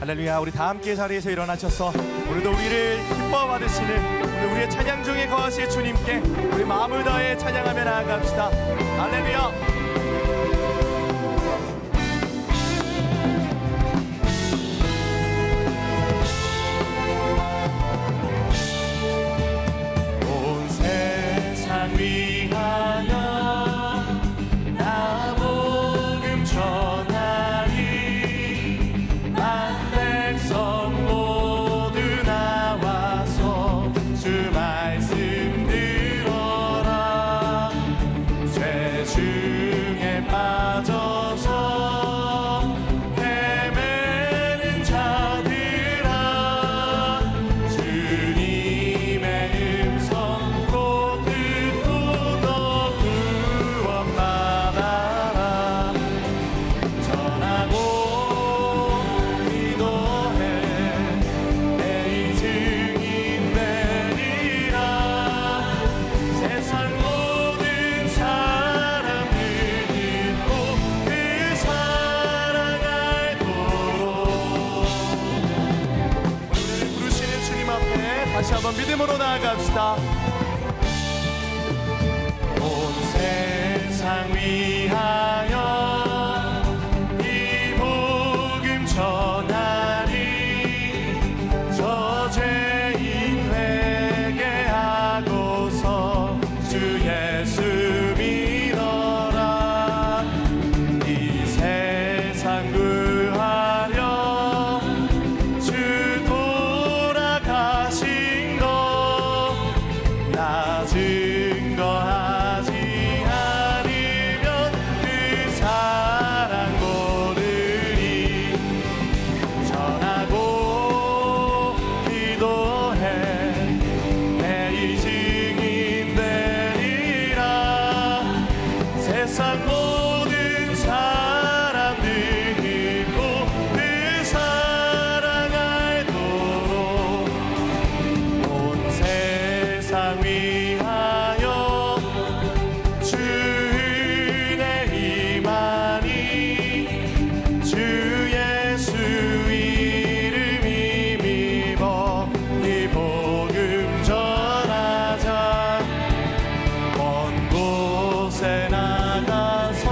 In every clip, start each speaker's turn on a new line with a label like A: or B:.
A: 할렐루야. 우리 다 함께 자리에서 일어나셔서 오늘도 우리를 기뻐 받으시는 우리의 찬양 중에 거하실 주님께 우리 마음을 다해 찬양하며 나아갑시다. 할렐루야. 다시 한번 믿음으로 나아갑시다. 온 세상 위하여 이 복음 전하리. 저 죄인 회개하고서 주 예수 믿어라. 이 세상 구하려 주 돌아가시 증거하지 않으면 그 사랑 모르리. 전하고 기도해 내 증인 되리라. 세상 모든 사람들 듣고 그 사랑 알도록 온 세상 위하여 주 은혜 임하니. 주 예수 이름 힘입어 이 복음 전하자. 먼 곳에 나가서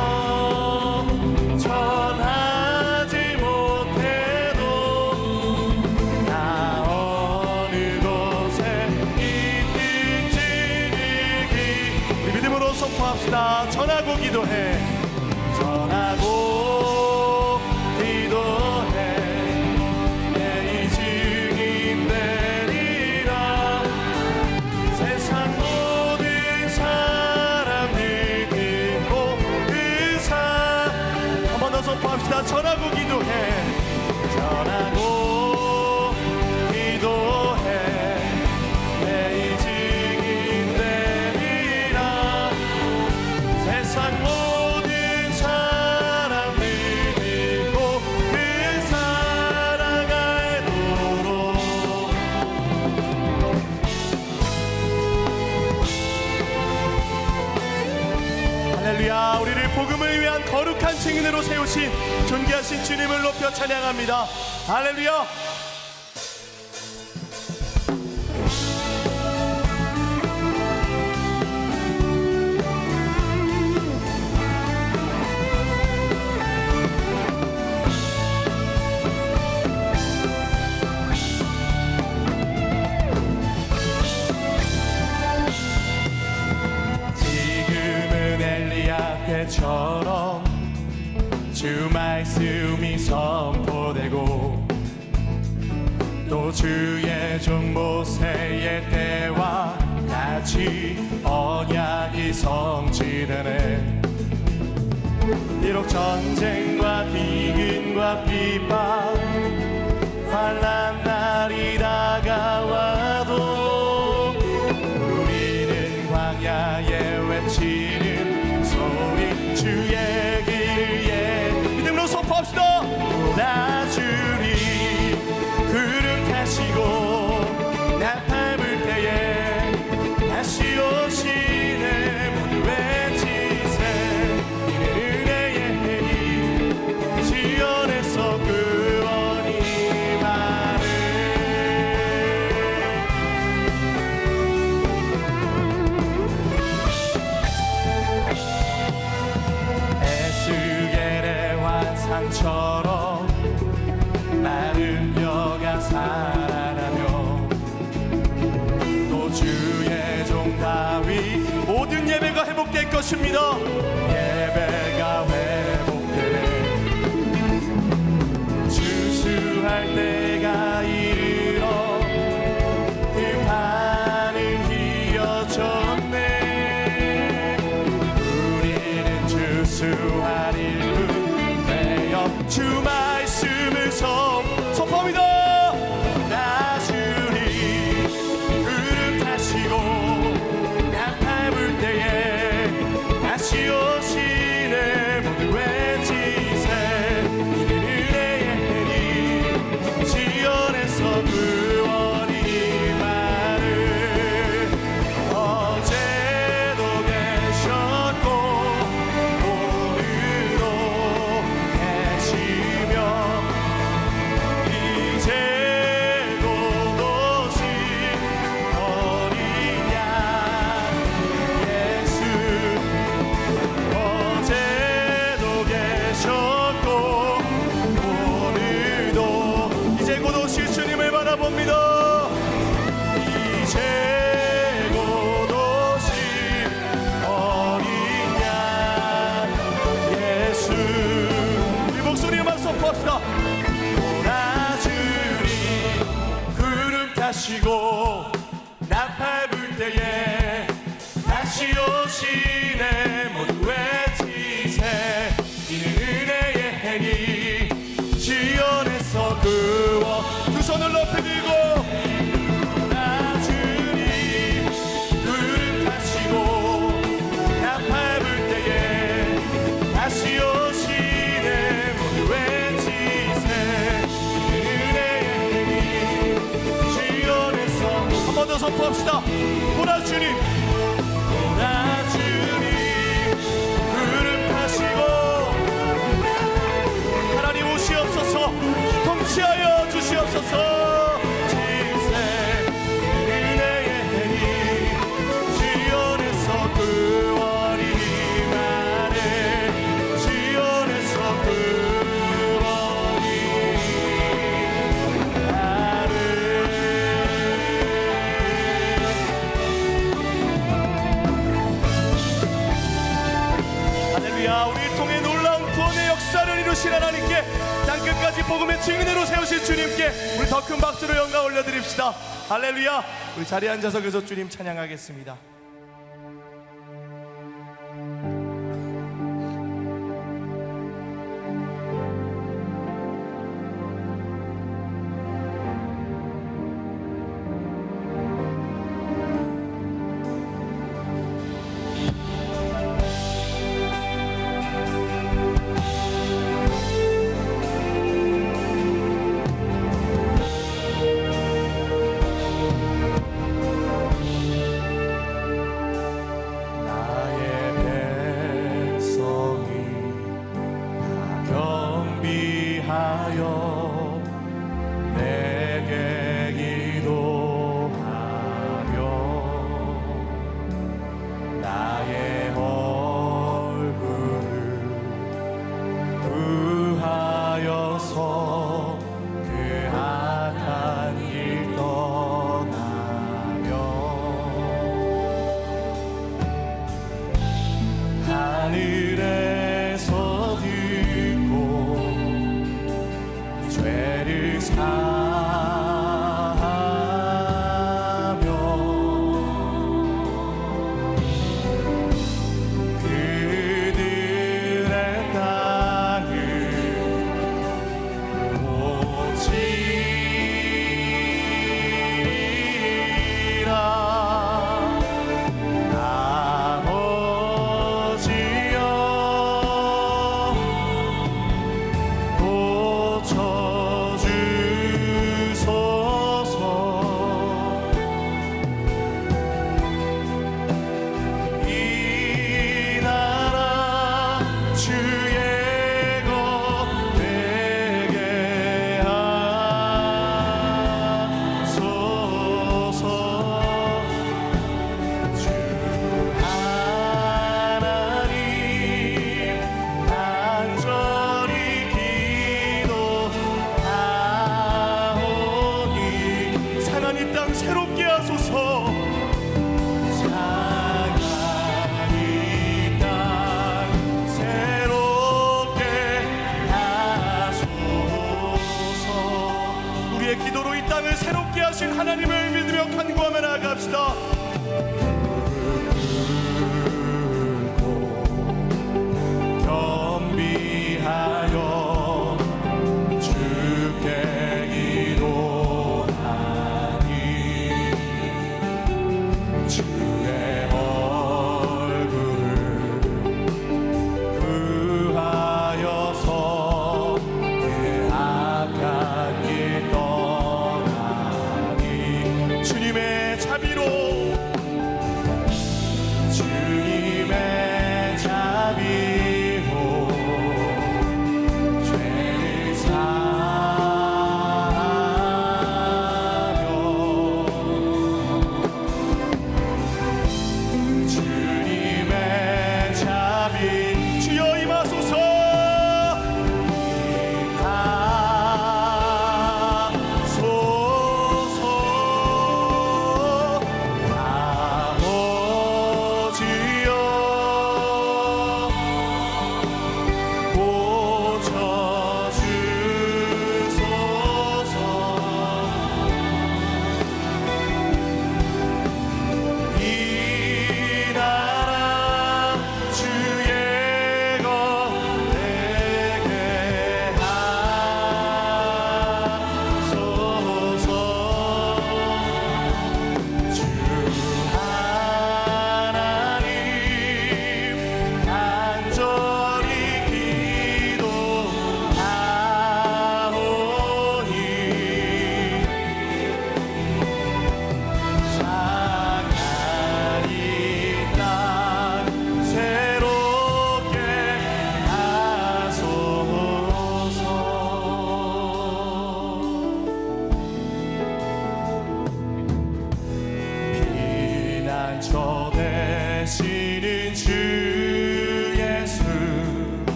A: 전하지 못해도 나 어느 곳에 있든지 우리 믿음으로 선포합시다. 전하고 기도해. 전하고 기도해 내 증인 되리라. 세상 모든 사람들 듣고 그 한 번 더 선포합시다. 전하고 기도해. 전하고 기도해 내 증인 되리라. 세상 모든 사람들 듣고 그 사랑 알도록. 할렐루야. 우리를 복음을 위한 거룩한 증인으로 세우신 존귀하신 주님을 높여 찬양합니다. 할렐루야. 때처럼 주 말씀이 선포되고 또 주의 종 모세의 때와 같이 언약이 성취되네. 비록 전쟁과 비근과 비방 환난 날이 다가와도 우리는 광야에 외치는 소리 주의 길에 믿음으로 선포합시다. 나주리 구름 타시고 나 밟을 때에 다시 오시네. 모두 외치세. 이는 은혜의 해니 지연에서 구원이 바람처럼 나를 여가 살아나며 또 주의 종 다윗 모든 예배가 회복될 것입니다. 예배가 회복되네. 주수할 때가 이르러 등판을 휘어졌네. 우리는 주수할 일꾼 되어 주 말씀을 선포합니다. 나 주님 구름 타시고 나팔 불 때에 다시 오시네. 모두 외치세. 이는 은혜의 해니 지연에서 구원이 말을 어제도 계셨고 오늘도 계시며 이제 곧 오실 어린 양 예수 어제도 계셨고 오늘도 이제 곧 오실 주님을 바라봅니다. 이제 곧 오실 어린 양 예수. 우리 목소리만 선포합시다. 오나 주님 구름 타시고 나팔 불 때에 다시 오시네. 모두 외치세. 이는 은혜의 해니 지연에서 구원. 두 손을 높이 들고 나 주님 구름 타시고 나팔 불 때에 다시 오시네. 모두 외치세. 이는 은혜의 해니 지연에서. 한 번 더 선포합시다. 보라 주님 보라 주님 구름 타시고 하나님 오시옵소서. 통치하여 주시옵소서. 지세 은혜의 해니 지연에서 구원이 말해 지연에서 구원이 말해. 할렐루야. 우리 통해 놀라운 구원의 역사를 이루신 하나님께 땅끝까지 복음의 증인으로 세우신 주님께 우리 더 큰 박수로 영광 올려드립시다. 할렐루야. 우리 자리에 앉아서 계속 주님 찬양하겠습니다. 하늘에서 듣고 죄를 사하며 그들의 땅을 오지라. 아버지여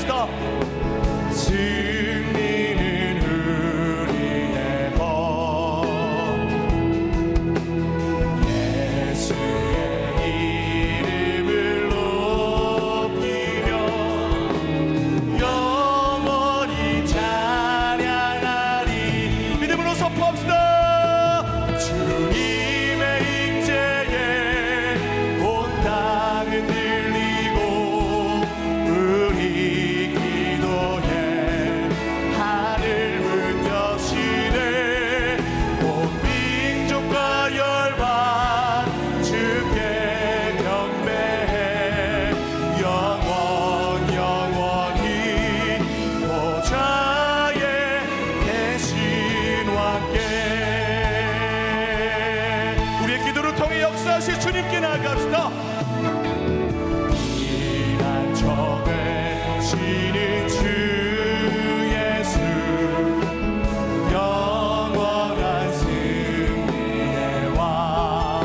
A: 나갑시다. 승리는 우리의 법, 예수의 이름을 높이며 영원히 찬양하리. 믿음으로 선포합시다. 역사하실 주님께 나아갑시다. 이란 적을 지는 주 예수, 영원한 승리의 왕,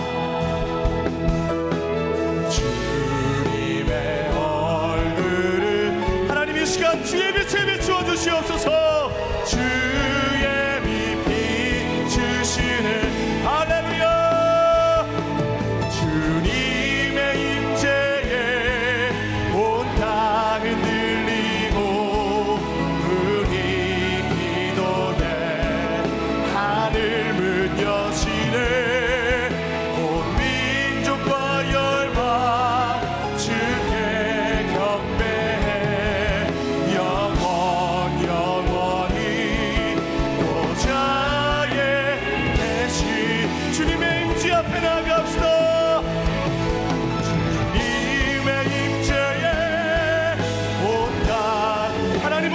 A: 주님의 얼굴을 하나님 이 시간 주의 빛을 비추어 주시옵소서. 주의 빛 비추시는 할렐루야.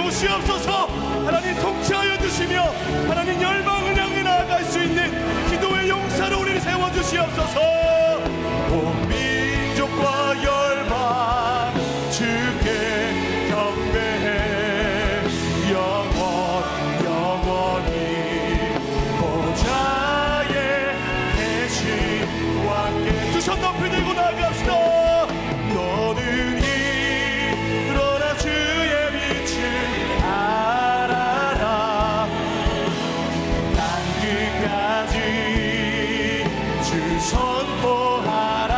A: 주시옵소서. 하나님 통치하여 주시며 하나님 열방을 향해 나아갈 수 있는 기도의 용사로 우리를 세워주시옵소서. 온 민족과 열방 주께 경배해 영원히 보좌에 계신 왕께 두 손 높이 들고 나아갑시다. 너는 일어나 주의 빛을 알아라. 땅끝까지 주 선포하라.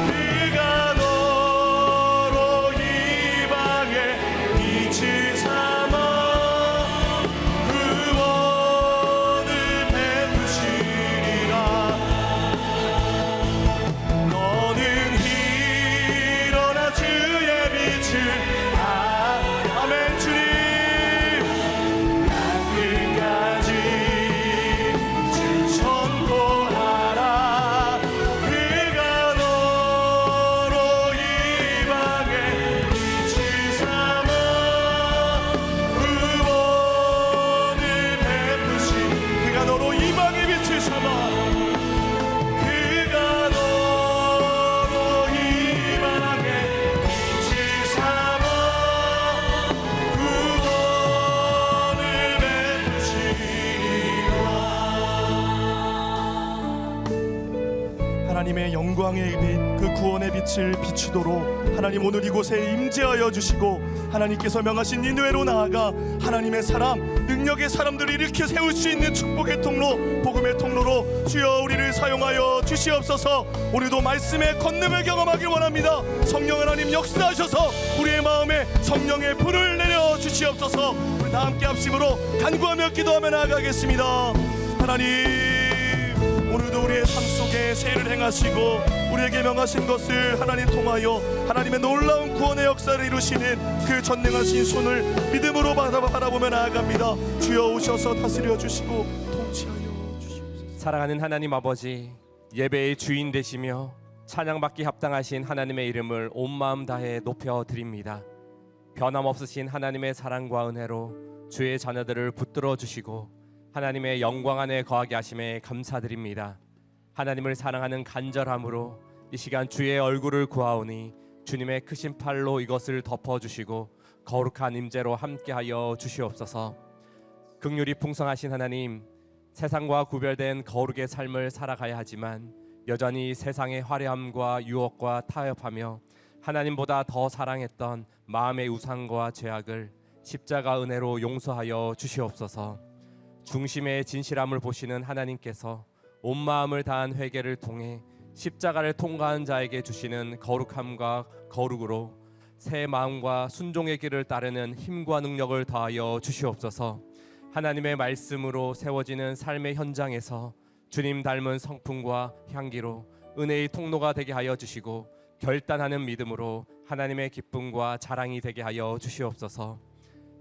A: 그가 너로 이방에 빛을 삼아 구원을 베푸시리라. 너는 일어나 주의 빛을 아멘. 주님 땅끝까지 주 선포하라. 그가 너로 이방에 빛을 삼아 구원을 베푸시. 그가 너로 이방에 빛을 삼아 그가 너로 이방에 빛을 삼아 구원을 베푸시리라. 하나님의 영광의 빛, 그 구원의 빛을 비추도록 하나님 오늘 이곳에 임재하여 주시고 하나님께서 명하신 인도회로 나아가 하나님의 사람, 능력의 사람들을 일으켜 세울 수 있는 축복의 통로, 복음의 통로로 주여 우리를 사용하여 주시옵소서. 오늘도 말씀의 권능을 경험하길 원합니다. 성령 하나님 역사하셔서 우리의 마음에 성령의 불을 내려 주시옵소서. 우리 다 함께 합심으로 간구하며 기도하며 나아가겠습니다. 하나님, 오늘도 우리의 삶 속에 세일을 행하시고 우리에게 명하신 것을 하나님 통하여 하나님의 놀라운 구원의 역사를 이루시는 그 전능하신 손을 믿음으로 바라보며 나아갑니다. 주여 오셔서 다스려 주시고 통치하여 주시옵소서.
B: 사랑하는 하나님 아버지, 예배의 주인 되시며 찬양받기 합당하신 하나님의 이름을 온 마음 다해 높여 드립니다. 변함없으신 하나님의 사랑과 은혜로 주의 자녀들을 붙들어 주시고 하나님의 영광 안에 거하게 하심에 감사드립니다. 하나님을 사랑하는 간절함으로 이 시간 주의 얼굴을 구하오니 주님의 크신 팔로 이것을 덮어주시고 거룩한 임재로 함께하여 주시옵소서. 긍휼이 풍성하신 하나님, 세상과 구별된 거룩의 삶을 살아가야 하지만 여전히 세상의 화려함과 유혹과 타협하며 하나님보다 더 사랑했던 마음의 우상과 죄악을 십자가 은혜로 용서하여 주시옵소서. 중심의 진실함을 보시는 하나님께서 온 마음을 다한 회개를 통해 십자가를 통과한 자에게 주시는 거룩함과 거룩으로 새 마음과 순종의 길을 따르는 힘과 능력을 더하여 주시옵소서. 하나님의 말씀으로 세워지는 삶의 현장에서 주님 닮은 성품과 향기로 은혜의 통로가 되게 하여 주시고 결단하는 믿음으로 하나님의 기쁨과 자랑이 되게 하여 주시옵소서.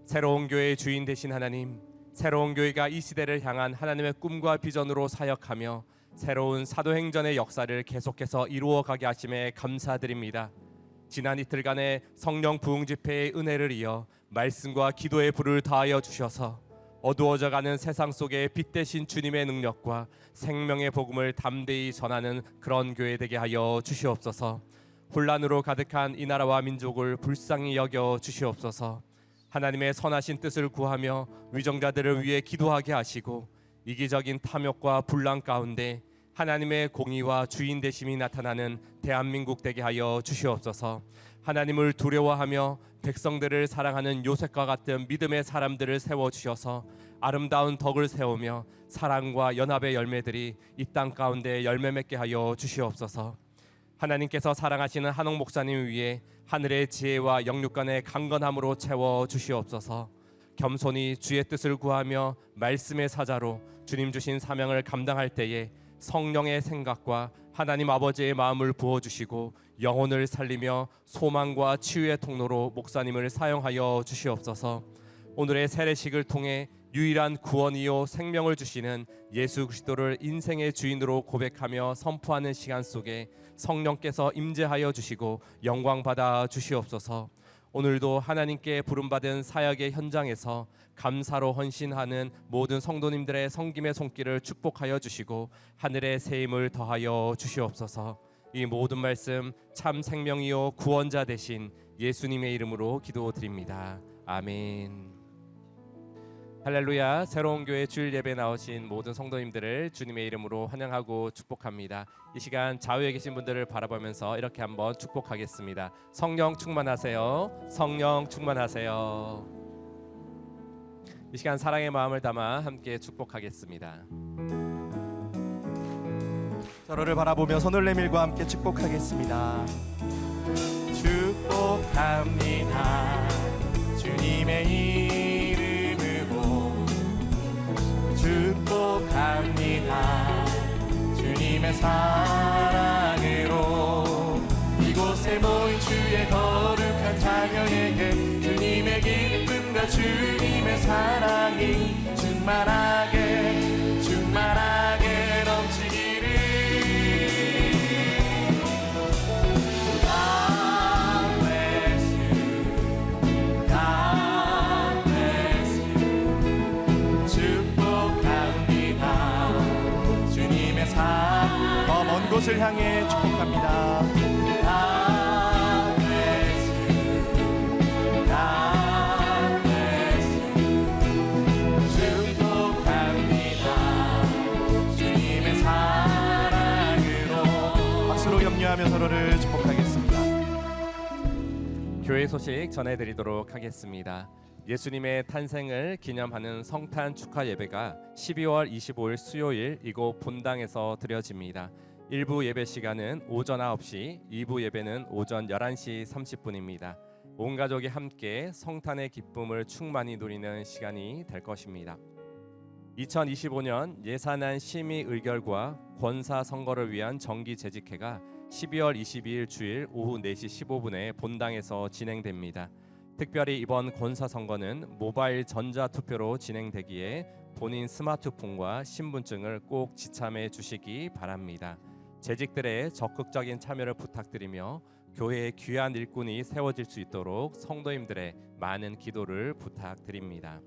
B: 새로운 교회의 주인 되신 하나님, 새로운 교회가 이 시대를 향한 하나님의 꿈과 비전으로 사역하며 새로운 사도행전의 역사를 계속해서 이루어가게 하심에 감사드립니다. 지난 이틀간의 성령 부흥 집회의 은혜를 이어 말씀과 기도의 불을 다하여 주셔서 어두워져가는 세상 속에 빛 대신 주님의 능력과 생명의 복음을 담대히 전하는 그런 교회 되게 하여 주시옵소서. 혼란으로 가득한 이 나라와 민족을 불쌍히 여겨 주시옵소서. 하나님의 선하신 뜻을 구하며 위정자들을 위해 기도하게 하시고 이기적인 탐욕과 분란 가운데 하나님의 공의와 주인 되심이 나타나는 대한민국 되게 하여 주시옵소서. 하나님을 두려워하며 백성들을 사랑하는 요셉과 같은 믿음의 사람들을 세워주셔서 아름다운 덕을 세우며 사랑과 연합의 열매들이 이 땅 가운데 열매 맺게 하여 주시옵소서. 하나님께서 사랑하시는 한옥 목사님 위에 하늘의 지혜와 영육간의 강건함으로 채워 주시옵소서. 겸손히 주의 뜻을 구하며 말씀의 사자로 주님 주신 사명을 감당할 때에 성령의 생각과 하나님 아버지의 마음을 부어주시고 영혼을 살리며 소망과 치유의 통로로 목사님을 사용하여 주시옵소서. 오늘의 세례식을 통해 유일한 구원이요 생명을 주시는 예수 그리스도를 인생의 주인으로 고백하며 선포하는 시간 속에 성령께서 임재하여 주시고 영광 받아 주시옵소서. 오늘도 하나님께 부름받은 사역의 현장에서 감사로 헌신하는 모든 성도님들의 섬김의 손길을 축복하여 주시고 하늘의 새 힘을 더하여 주시옵소서. 이 모든 말씀 참 생명이요 구원자 되신 예수님의 이름으로 기도드립니다. 아멘. 할렐루야. 새로운 교회 주일 예배 나오신 모든 성도님들을 주님의 이름으로 환영하고 축복합니다. 이 시간 좌우에 계신 분들을 바라보면서 이렇게 한번 축복하겠습니다. 성령 충만하세요. 성령 충만하세요. 이 시간 사랑의 마음을 담아 함께 축복하겠습니다.
A: 서로를 바라보며 손을 내밀고 함께 축복하겠습니다. 축복합니다. 주님의 축복합니다. 주님의 사랑으로 이곳에 모인 주의 거룩한 자녀에게 주님의 기쁨과 주님의 사랑이 충만하게 충만하게 넘치기를. 더 먼 곳을 향해 축복합니다. 축복합니다. 주님의 사랑으로 박수로 격려하며 서로를 축복하겠습니다.
B: 교회 소식 전해드리도록 하겠습니다. 예수님의 탄생을 기념하는 성탄 축하 예배가 12월 25일 수요일 이곳 본당에서 드려집니다. 1부 예배 시간은 오전 9시, 2부 예배는 오전 11시 30분입니다. 온 가족이 함께 성탄의 기쁨을 충만히 누리는 시간이 될 것입니다. 2025년 예산안 심의 의결과 권사 선거를 위한 정기 재직회가 12월 22일 주일 오후 4시 15분에 본당에서 진행됩니다. 특별히 이번 권사 선거는 모바일 전자 투표로 진행되기에 본인 스마트폰과 신분증을 꼭 지참해 주시기 바랍니다. 재직들의 적극적인 참여를 부탁드리며 교회의 귀한 일꾼이 세워질 수 있도록 성도님들의 많은 기도를 부탁드립니다.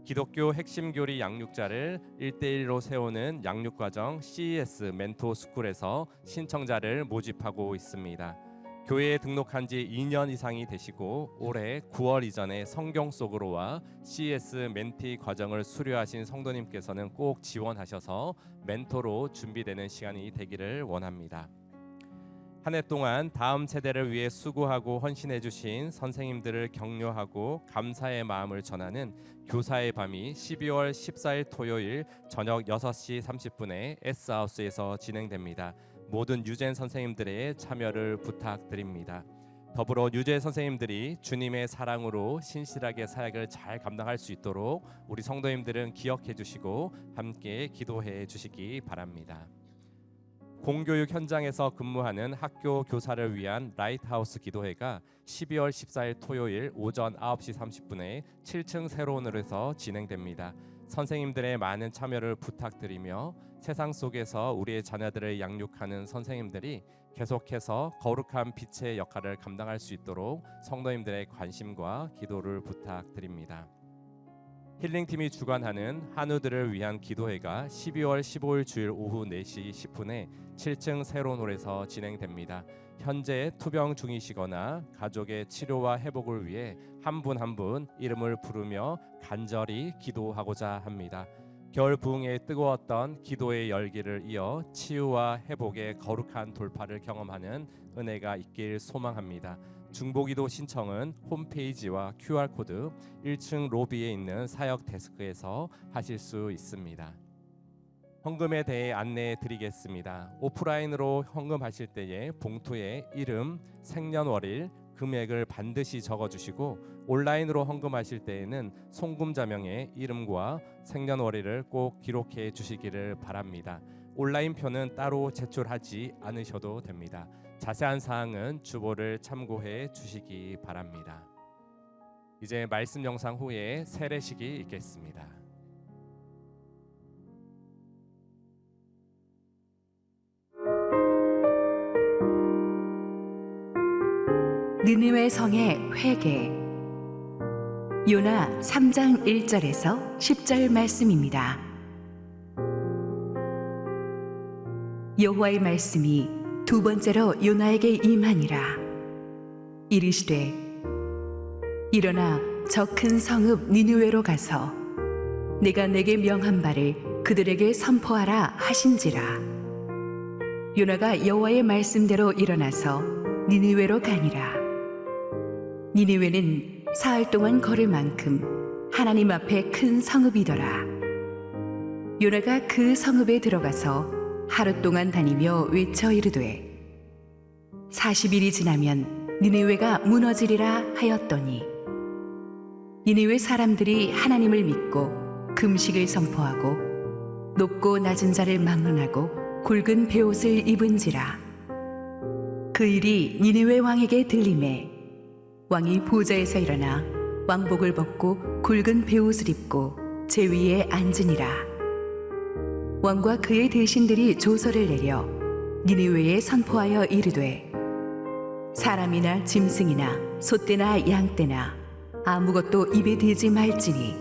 B: 기독교 핵심 교리 양육자를 1대1로 세우는 양육과정 CES 멘토 스쿨에서 신청자를 모집하고 있습니다. 교회에 등록한 지 2년 이상이 되시고 올해 9월 이전에 성경 속으로와 CS 멘티 과정을 수료하신 성도님께서는 꼭 지원하셔서 멘토로 준비되는 시간이 되기를 원합니다. 한 해 동안 다음 세대를 위해 수고하고 헌신해 주신 선생님들을 격려하고 감사의 마음을 전하는 교사의 밤이 12월 14일 토요일 저녁 6시 30분에 S하우스에서 진행됩니다. 모든 유젠 선생님들의 참여를 부탁드립니다. 더불어 유재 선생님들이 주님의 사랑으로 신실하게 사역을 잘 감당할 수 있도록 우리 성도님들은 기억해 주시고 함께 기도해 주시기 바랍니다. 공교육 현장에서 근무하는 학교 교사를 위한 라이트하우스 기도회가 12월 14일 토요일 오전 9시 30분에 7층 세로원으로서 진행됩니다. 선생님들의 많은 참여를 부탁드리며 세상 속에서 우리의 자녀들을 양육하는 선생님들이 계속해서 거룩한 빛의 역할을 감당할 수 있도록 성도님들의 관심과 기도를 부탁드립니다. 힐링팀이 주관하는 한우들을 위한 기도회가 12월 15일 주일 오후 4시 10분에 7층 세로홀에서 진행됩니다. 현재 투병 중이시거나 가족의 치료와 회복을 위해 한 분 한 분 이름을 부르며 간절히 기도하고자 합니다. 겨울 부흥에 뜨거웠던 기도의 열기를 이어 치유와 회복의 거룩한 돌파를 경험하는 은혜가 있길 소망합니다. 중보기도 신청은 홈페이지와 QR코드 1층 로비에 있는 사역 데스크에서 하실 수 있습니다. 헌금에 대해 안내해 드리겠습니다. 오프라인으로 헌금하실 때에 봉투에 이름, 생년월일, 금액을 반드시 적어주시고 온라인으로 헌금하실 때에는 송금자명에 이름과 생년월일을 꼭 기록해 주시기를 바랍니다. 온라인표는 따로 제출하지 않으셔도 됩니다. 자세한 사항은 주보를 참고해 주시기 바랍니다. 이제 말씀 영상 후에 세례식이 있겠습니다.
C: 느느웨 성의 회개. 요나 3장 1절에서 10절 말씀입니다. 여호와의 말씀이 두 번째로 요나에게 임하니라. 이르시되 일어나 저 큰 성읍 니느웨로 가서 내가 내게 명한 바를 그들에게 선포하라 하신지라. 요나가 여호와의 말씀대로 일어나서 니느웨로 가니라. 니느웨는 사흘 동안 걸을 만큼 하나님 앞에 큰 성읍이더라. 요나가 그 성읍에 들어가서 하루 동안 다니며 외쳐 이르되 40일이 지나면 니느웨가 무너지리라 하였더니 니느웨 사람들이 하나님을 믿고 금식을 선포하고 높고 낮은 자를 막론하고 굵은 베옷을 입은지라. 그 일이 니느웨 왕에게 들리매 왕이 보좌에서 일어나 왕복을 벗고 굵은 베옷을 입고 제 위에 앉으니라. 왕과 그의 대신들이 조서를 내려 니느웨에 선포하여 이르되 사람이나 짐승이나 소떼나 양떼나 아무것도 입에 대지 말지니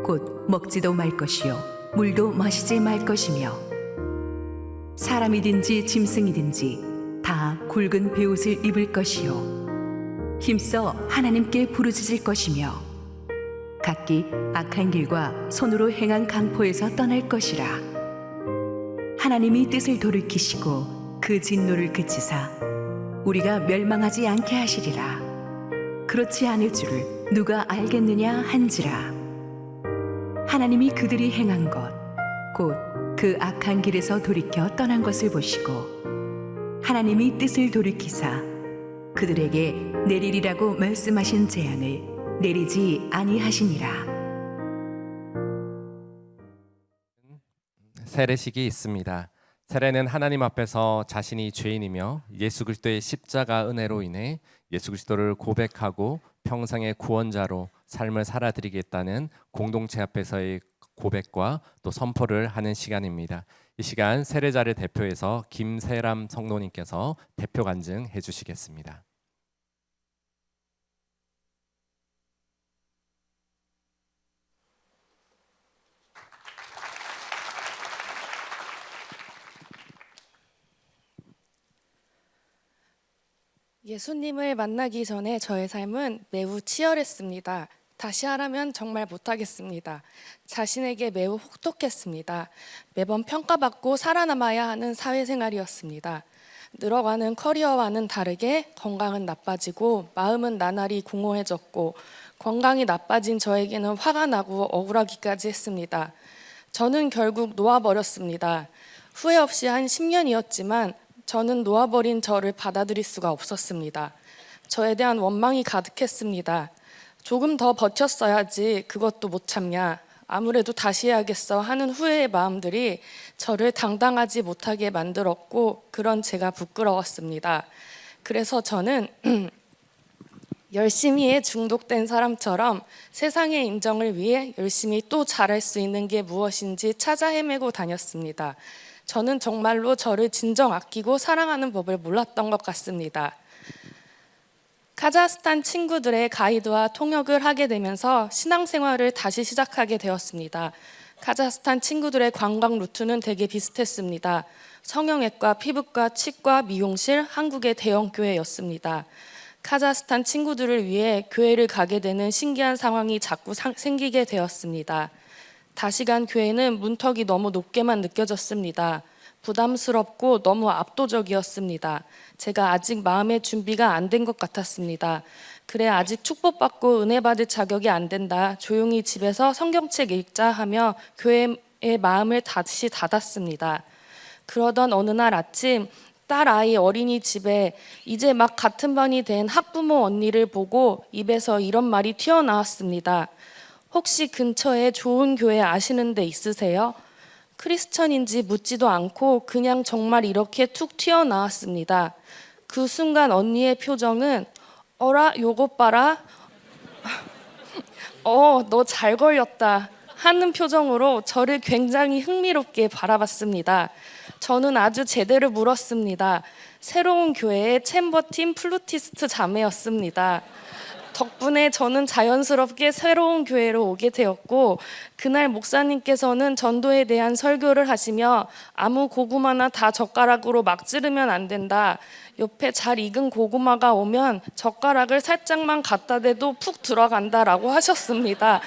C: 곧 먹지도 말 것이요 물도 마시지 말 것이며 사람이든지 짐승이든지 다 굵은 베옷을 입을 것이요 힘써 하나님께 부르짖을 것이며 각기 악한 길과 손으로 행한 강포에서 떠날 것이라. 하나님이 뜻을 돌이키시고 그 진노를 그치사 우리가 멸망하지 않게 하시리라. 그렇지 않을 줄을 누가 알겠느냐 한지라. 하나님이 그들이 행한 것 곧 그 악한 길에서 돌이켜 떠난 것을 보시고 하나님이 뜻을 돌이키사 그들에게 내리리라고 말씀하신 재앙을 내리지 아니하시니라.
B: 세례식이 있습니다. 세례는 하나님 앞에서 자신이 죄인이며 예수 그리스도의 십자가 은혜로 인해 예수 그리스도를 고백하고 평생의 구원자로 삶을 살아드리겠다는 공동체 앞에서의 고백과 또 선포를 하는 시간입니다. 이 시간 세례자를 대표해서 김세람 성도님께서 대표 간증해 주시겠습니다.
D: 예수님을 만나기 전에 저의 삶은 매우 치열했습니다. 다시 하라면 정말 못하겠습니다. 자신에게 매우 혹독했습니다. 매번 평가받고 살아남아야 하는 사회생활이었습니다. 늘어가는 커리어와는 다르게 건강은 나빠지고 마음은 나날이 공허해졌고 건강이 나빠진 저에게는 화가 나고 억울하기까지 했습니다. 저는 결국 놓아버렸습니다. 후회 없이 한 10년이었지만 저는 놓아버린 저를 받아들일 수가 없었습니다. 저에 대한 원망이 가득했습니다. 조금 더 버텼어야지 그것도 못 참냐. 아무래도 다시 해야겠어 하는 후회의 마음들이 저를 당당하지 못하게 만들었고 그런 제가 부끄러웠습니다. 그래서 저는 열심히에 중독된 사람처럼 세상의 인정을 위해 열심히 또 잘할 수 있는 게 무엇인지 찾아 헤매고 다녔습니다. 저는 정말로 저를 진정 아끼고 사랑하는 법을 몰랐던 것 같습니다. 카자흐스탄 친구들의 가이드와 통역을 하게 되면서 신앙생활을 다시 시작하게 되었습니다. 카자흐스탄 친구들의 관광 루트는 되게 비슷했습니다. 성형외과, 피부과, 치과, 미용실, 한국의 대형 교회였습니다. 카자흐스탄 친구들을 위해 교회를 가게 되는 신기한 상황이 자꾸 생기게 되었습니다. 다시 간 교회는 문턱이 너무 높게만 느껴졌습니다. 부담스럽고 너무 압도적이었습니다. 제가 아직 마음의 준비가 안 된 것 같았습니다. 그래 아직 축복받고 은혜 받을 자격이 안 된다. 조용히 집에서 성경책 읽자 하며 교회의 마음을 다시 닫았습니다. 그러던 어느 날 아침 딸 아이 어린이집에 이제 막 같은 반이 된 학부모 언니를 보고 입에서 이런 말이 튀어나왔습니다. 혹시 근처에 좋은 교회 아시는 데 있으세요? 크리스천인지 묻지도 않고 그냥 정말 이렇게 툭 튀어나왔습니다. 그 순간 언니의 표정은 어라 요것 봐라 너 잘 걸렸다 하는 표정으로 저를 굉장히 흥미롭게 바라봤습니다. 저는 아주 제대로 물었습니다. 새로운 교회의 챔버팀 플루티스트 자매였습니다. 덕분에 저는 자연스럽게 새로운 교회로 오게 되었고 그날 목사님께서는 전도에 대한 설교를 하시며 아무 고구마나 다 젓가락으로 막 찌르면 안 된다. 옆에 잘 익은 고구마가 오면 젓가락을 살짝만 갖다 대도 푹 들어간다라고 하셨습니다.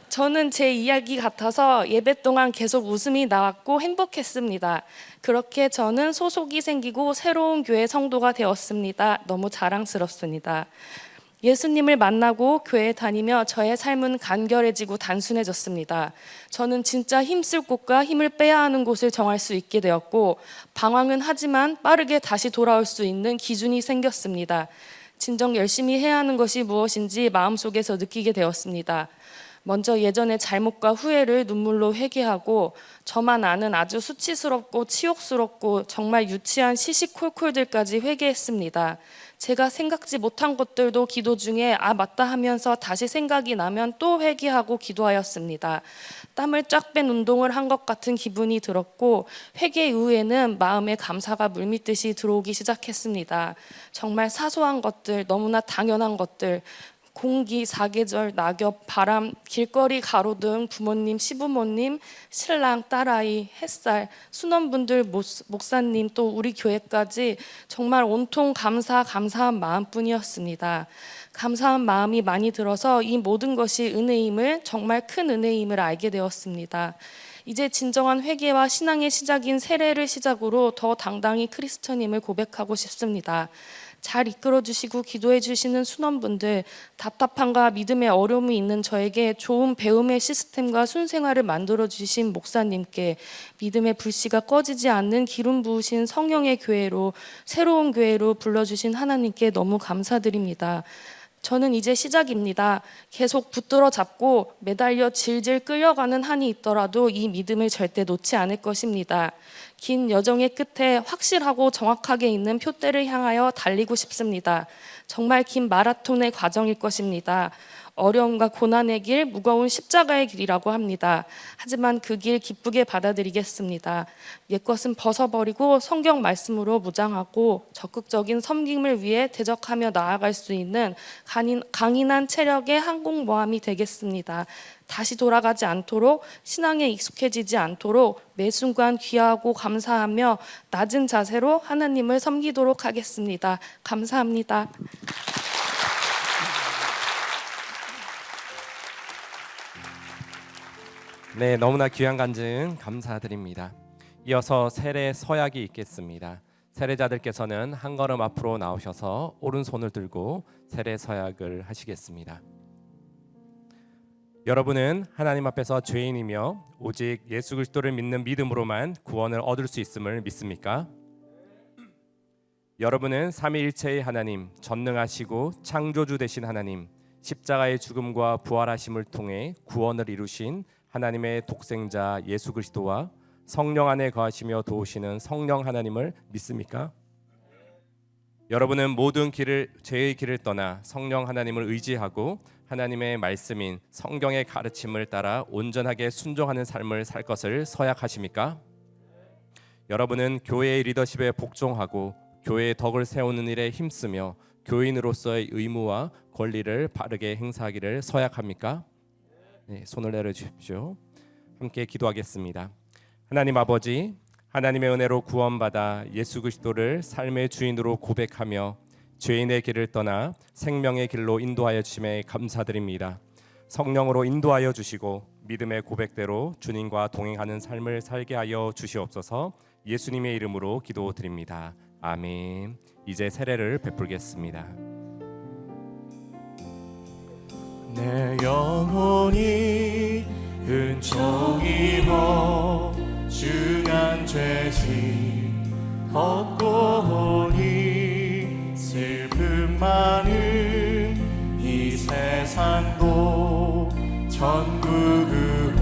D: 저는 제 이야기 같아서 예배 동안 계속 웃음이 나왔고 행복했습니다. 그렇게 저는 소속이 생기고 새로운 교회 성도가 되었습니다. 너무 자랑스럽습니다. 예수님을 만나고 교회에 다니며 저의 삶은 간결해지고 단순해졌습니다. 저는 진짜 힘쓸 곳과 힘을 빼야 하는 곳을 정할 수 있게 되었고 방황은 하지만 빠르게 다시 돌아올 수 있는 기준이 생겼습니다. 진정 열심히 해야 하는 것이 무엇인지 마음속에서 느끼게 되었습니다. 먼저 예전의 잘못과 후회를 눈물로 회개하고 저만 아는 아주 수치스럽고 치욕스럽고 정말 유치한 시시콜콜들까지 회개했습니다. 제가 생각지 못한 것들도 기도 중에 맞다 하면서 다시 생각이 나면 또 회개하고 기도하였습니다. 땀을 쫙 뺀 운동을 한 것 같은 기분이 들었고 회개 이후에는 마음에 감사가 물밀듯이 들어오기 시작했습니다. 정말 사소한 것들, 너무나 당연한 것들, 공기, 사계절, 낙엽, 바람, 길거리 가로등, 부모님, 시부모님, 신랑, 딸아이, 햇살, 순원분들, 목사님, 또 우리 교회까지 정말 온통 감사한 마음뿐이었습니다. 감사한 마음이 많이 들어서 이 모든 것이 은혜임을, 정말 큰 은혜임을 알게 되었습니다. 이제 진정한 회개와 신앙의 시작인 세례를 시작으로 더 당당히 크리스천임을 고백하고 싶습니다. 잘 이끌어주시고 기도해주시는 순원분들, 답답함과 믿음의 어려움이 있는 저에게 좋은 배움의 시스템과 순생활을 만들어주신 목사님께, 믿음의 불씨가 꺼지지 않는 기름 부으신 성령의 교회로, 새로운 교회로 불러주신 하나님께 너무 감사드립니다. 저는 이제 시작입니다. 계속 붙들어 잡고 매달려 질질 끌려가는 한이 있더라도 이 믿음을 절대 놓지 않을 것입니다. 긴 여정의 끝에 확실하고 정확하게 있는 표대를 향하여 달리고 싶습니다. 정말 긴 마라톤의 과정일 것입니다. 어려움과 고난의 길, 무거운 십자가의 길이라고 합니다. 하지만 그 길 기쁘게 받아들이겠습니다. 옛것은 벗어버리고 성경 말씀으로 무장하고 적극적인 섬김을 위해 대적하며 나아갈 수 있는 강인한 체력의 항공모함이 되겠습니다. 다시 돌아가지 않도록, 신앙에 익숙해지지 않도록 매 순간 귀하고 감사하며 낮은 자세로 하나님을 섬기도록 하겠습니다. 감사합니다.
B: 네, 너무나 귀한 간증 감사드립니다. 이어서 세례 서약이 있겠습니다. 세례자들께서는 한 걸음 앞으로 나오셔서 오른손을 들고 세례 서약을 하시겠습니다. 여러분은 하나님 앞에서 죄인이며 오직 예수 그리스도를 믿는 믿음으로만 구원을 얻을 수 있음을 믿습니까? 여러분은 삼위일체의 하나님, 전능하시고 창조주 되신 하나님, 십자가의 죽음과 부활하심을 통해 구원을 이루신 하나님의 독생자 예수 그리스도와 성령 안에 거하시며 도우시는 성령 하나님을 믿습니까? 여러분은 모든 죄의 길을 떠나 성령 하나님을 의지하고 하나님의 말씀인 성경의 가르침을 따라 온전하게 순종하는 삶을 살 것을 서약하십니까? 여러분은 교회의 리더십에 복종하고 교회의 덕을 세우는 일에 힘쓰며 교인으로서의 의무와 권리를 바르게 행사하기를 서약합니까? 네, 손을 내려주십시오. 함께 기도하겠습니다. 하나님 아버지, 하나님의 은혜로 구원받아 예수 그리스도를 삶의 주인으로 고백하며 죄인의 길을 떠나 생명의 길로 인도하여 주심에 감사드립니다. 성령으로 인도하여 주시고 믿음의 고백대로 주님과 동행하는 삶을 살게 하여 주시옵소서. 예수님의 이름으로 기도드립니다. 아멘. 이제 세례를 베풀겠습니다.
A: 내 영혼이 은총입어 중한 죄짐 벗고 오니 슬픔 많은 이 세상도 천국으로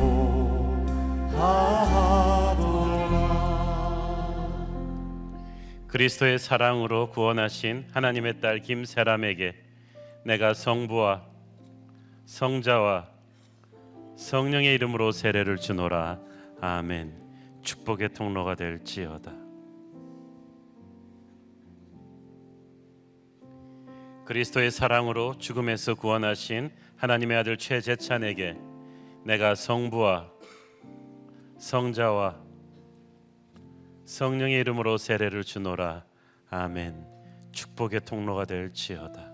A: 가도다.
E: 그리스도의 사랑으로 구원하신 하나님의 딸 김세람에게 내가 성부와 성자와 성령의 이름으로 세례를 주노라. 아멘. 축복의 통로가 될지어다. 그리스도의 사랑으로 죽음에서 구원하신 하나님의 아들 최재찬에게 내가 성부와 성자와 성령의 이름으로 세례를 주노라. 아멘. 축복의 통로가 될지어다.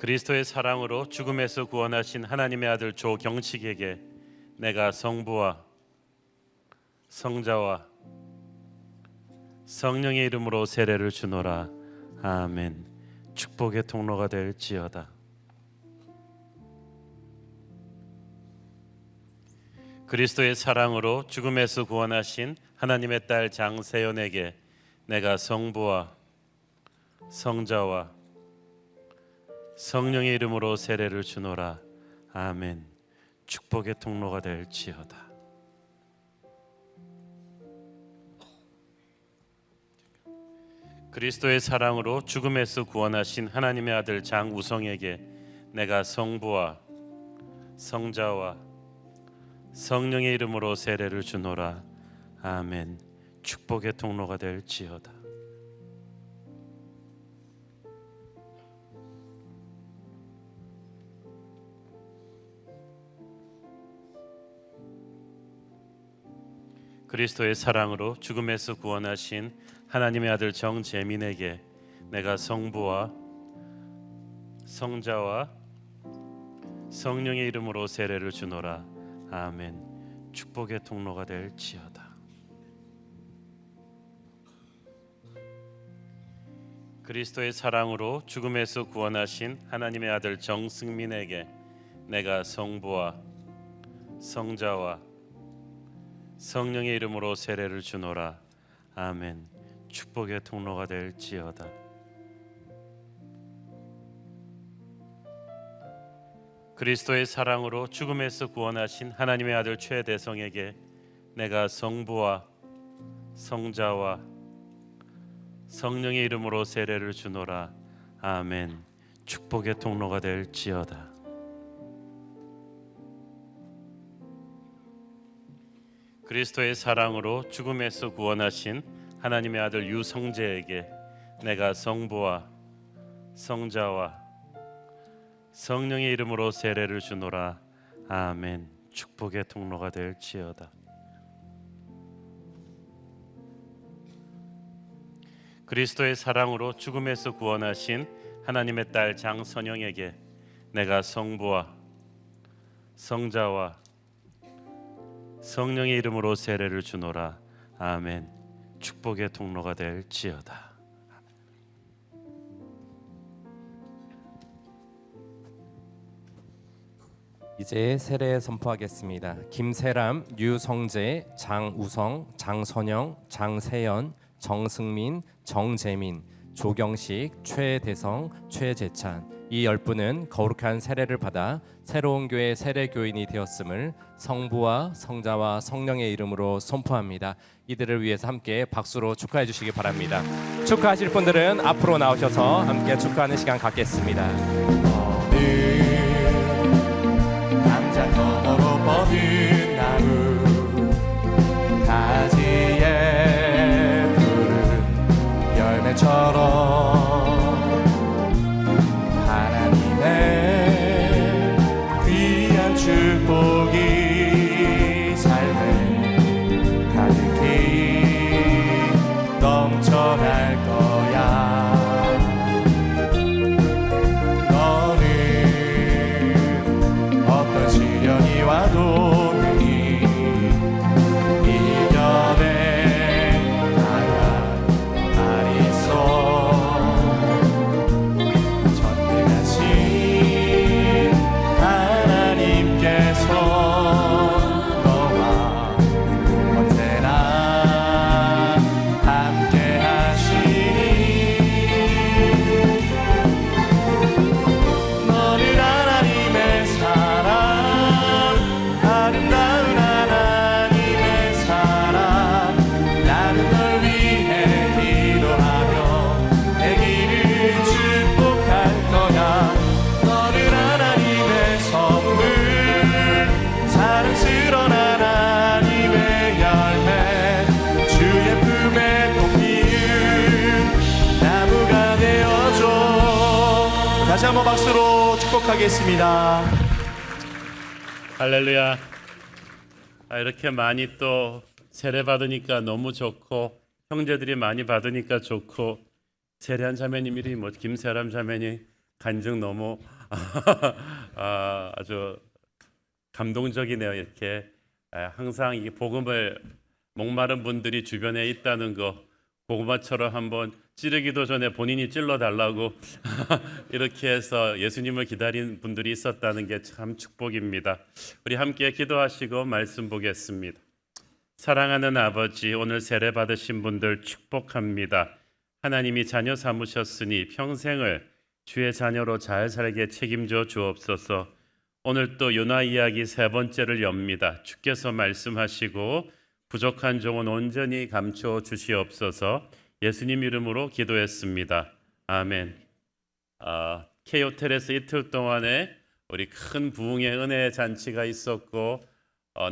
E: 그리스도의 사랑으로 죽음에서 구원하신 하나님의 아들 조경식에게 내가 성부와 성자와 성령의 이름으로 세례를 주노라. 아멘. 축복의 통로가 될지어다. 그리스도의 사랑으로 죽음에서 구원하신 하나님의 딸 장세연에게 내가 성부와 성자와 성령의 이름으로 세례를 주노라. 아멘. 축복의 통로가 될지어다. 그리스도의 사랑으로 죽음에서 구원하신 하나님의 아들 장우성에게 내가 성부와 성자와 성령의 이름으로 세례를 주노라. 아멘. 축복의 통로가 될지어다. 그리스도의 사랑으로 죽음에서 구원하신 하나님의 아들 정재민에게 내가 성부와 성자와 성령의 이름으로 세례를 주노라. 아멘. 축복의 통로가 될지어다. 그리스도의 사랑으로 죽음에서 구원하신 하나님의 아들 정승민에게 내가 성부와 성자와 성령의 이름으로 세례를 주노라. 아멘. 축복의 통로가 될지어다. 그리스도의 사랑으로 죽음에서 구원하신 하나님의 아들 최대성에게 내가 성부와 성자와 성령의 이름으로 세례를 주노라. 아멘. 축복의 통로가 될지어다. 그리스도의 사랑으로 죽음에서 구원하신 하나님의 아들 유성재에게 내가 성부와 성자와 성령의 이름으로 세례를 주노라. 아멘. 축복의 통로가 될지어다. 그리스도의 사랑으로 죽음에서 구원하신 하나님의 딸 장선영에게 내가 성부와 성자와 성령의 이름으로 세례를 주노라. 아멘. 축복의 통로가 될지어다.
B: 이제 세례 선포하겠습니다. 김세람, 유성재, 장우성, 장선영, 장세연, 정승민, 정재민, 조경식, 최대성, 최재찬 이 10분은 거룩한 세례를 받아 새로운 교회 세례교인이 되었음을 성부와 성자와 성령의 이름으로 선포합니다. 이들을 위해서 함께 박수로 축하해 주시기 바랍니다. 축하하실 분들은 앞으로 나오셔서 함께 축하하는 시간 갖겠습니다.
A: 당장 너머로 뻗은 나무 가지에 푸른 열매처럼 하나님의 귀한 축복이 삶에 가득히 넘쳐날 거야. 어떤 시련이 와도 능히 이겨내 나야 말있어. 전능하신 하나님께서 너와 언제나 함께 하시니 너는 하나님의 사랑, 아름다운 하나님의 사랑. 나는 널 위해 기도하며 내 길을 축복할 거야. 너는 하나님의 선물, 사랑스러운 하나님의 열매, 주의 품에 꽃 피운 나무가 되어줘. 다시 한번 박수로 축복하겠습니다.
E: 할렐루야. 이렇게 많이 또 세례 받으니까 너무 좋고 형제들이 많이 받으니까 좋고 세례한 자매님 이름이 뭐 김세람 자매님 간증 너무 아주 감동적이네요. 이렇게 항상 이 복음을 목마른 분들이 주변에 있다는 거 고구마처럼 한번 찌르기도 전에 본인이 찔러 달라고 이렇게 해서 예수님을 기다린 분들이 있었다는 게 참 축복입니다. 우리 함께 기도하시고 말씀 보겠습니다. 사랑하는 아버지, 오늘 세례 받으신 분들 축복합니다. 하나님이 자녀 삼으셨으니 평생을 주의 자녀로 잘 살게 책임져 주옵소서. 오늘 또 요나 이야기 3번째를 엽니다. 주께서 말씀하시고 부족한 종은 온전히 감춰 주시옵소서. 예수님 이름으로 기도했습니다. 아멘. K호텔에서 이틀 동안에 우리 큰 부흥의 은혜의 잔치가 있었고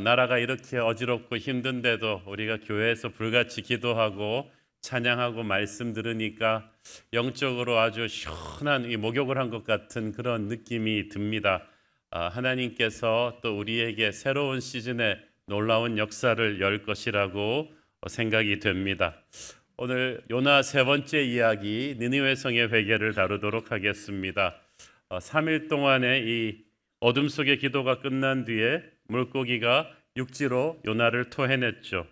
E: 나라가 이렇게 어지럽고 힘든데도 우리가 교회에서 불같이 기도하고 찬양하고 말씀 들으니까 영적으로 아주 시원한 목욕을 한 것 같은 그런 느낌이 듭니다. 하나님께서 또 우리에게 새로운 시즌에 놀라운 역사를 열 것이라고 생각이 됩니다. 오늘 요나 3번째 이야기 니느웨 성의 회개를 다루도록 하겠습니다. 3일 동안의 이 어둠 속의 기도가 끝난 뒤에 물고기가 육지로 요나를 토해냈죠.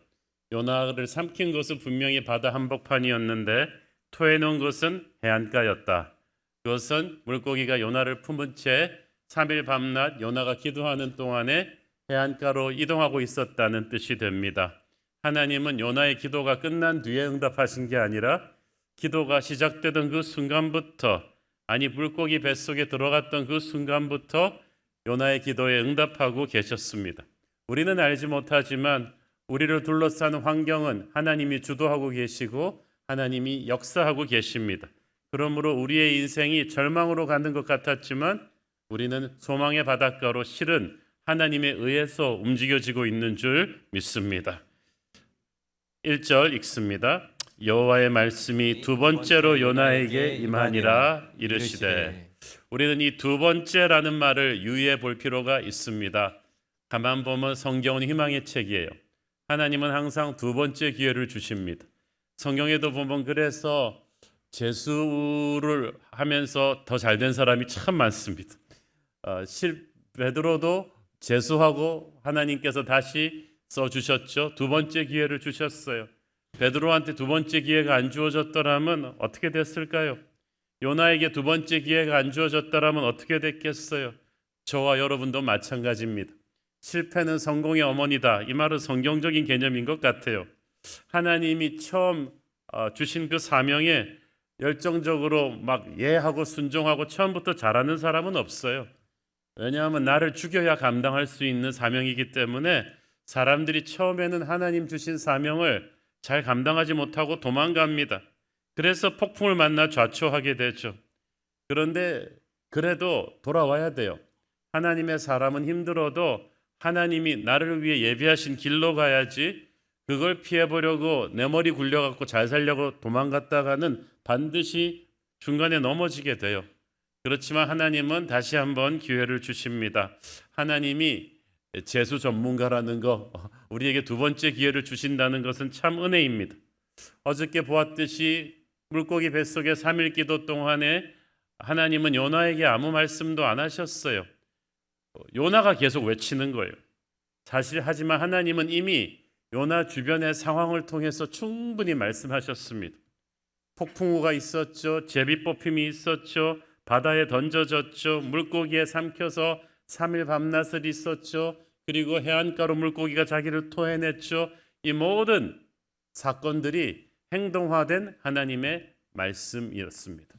E: 요나를 삼킨 것은 분명히 바다 한복판이었는데 토해놓은 것은 해안가였다. 그것은 물고기가 요나를 품은 채 3일 밤낮 요나가 기도하는 동안에 해안가로 이동하고 있었다는 뜻이 됩니다. 하나님은 요나의 기도가 끝난 뒤에 응답하신 게 아니라 기도가 시작되던 그 순간부터, 아니 물고기 뱃속에 들어갔던 그 순간부터 요나의 기도에 응답하고 계셨습니다. 우리는 알지 못하지만 우리를 둘러싼 환경은 하나님이 주도하고 계시고 하나님이 역사하고 계십니다. 그러므로 우리의 인생이 절망으로 가는 것 같았지만 우리는 소망의 바닷가로 실은 하나님에 의해서 움직여지고 있는 줄 믿습니다. 1절 읽습니다. 여호와의 말씀이 2번째로 요나에게 임하니라 이르시되. 우리는 이 2번째라는 말을 유의해 볼 필요가 있습니다. 가만 보면 성경은 희망의 책이에요. 하나님은 항상 2번째 기회를 주십니다. 성경에도 보면 그래서 재수를 하면서 더 잘된 사람이 참 많습니다. 베드로도 재수하고 하나님께서 다시 써 주셨죠. 두 번째 기회를 주셨어요. 베드로한테 두 번째 기회가 안 주어졌더라면 어떻게 됐을까요? 요나에게 두 번째 기회가 안 주어졌더라면 어떻게 됐겠어요? 저와 여러분도 마찬가지입니다. 실패는 성공의 어머니다. 이 말은 성경적인 개념인 것 같아요. 하나님이 처음 주신 그 사명에 열정적으로 막 예하고 순종하고 처음부터 잘하는 사람은 없어요. 왜냐하면 나를 죽여야 감당할 수 있는 사명이기 때문에 사람들이 처음에는 하나님 주신 사명을 잘 감당하지 못하고 도망갑니다. 그래서 폭풍을 만나 좌초하게 되죠. 그런데 그래도 돌아와야 돼요. 하나님의 사람은 힘들어도 하나님이 나를 위해 예비하신 길로 가야지, 그걸 피해보려고 내 머리 굴려갖고 잘 살려고 도망갔다가는 반드시 중간에 넘어지게 돼요. 그렇지만 하나님은 다시 한번 기회를 주십니다. 하나님이 재수 전문가라는 거, 우리에게 두 번째 기회를 주신다는 것은 참 은혜입니다. 어저께 보았듯이 물고기 뱃속에 3일 기도 동안에 하나님은 요나에게 아무 말씀도 안 하셨어요. 요나가 계속 외치는 거예요. 사실 하지만 하나님은 이미 요나 주변의 상황을 통해서 충분히 말씀하셨습니다. 폭풍우가 있었죠. 제비 뽑힘이 있었죠. 바다에 던져졌죠. 물고기에 삼켜서 3일 밤낮을 있었죠. 그리고 해안가로 물고기가 자기를 토해냈죠. 이 모든 사건들이 행동화된 하나님의 말씀이었습니다.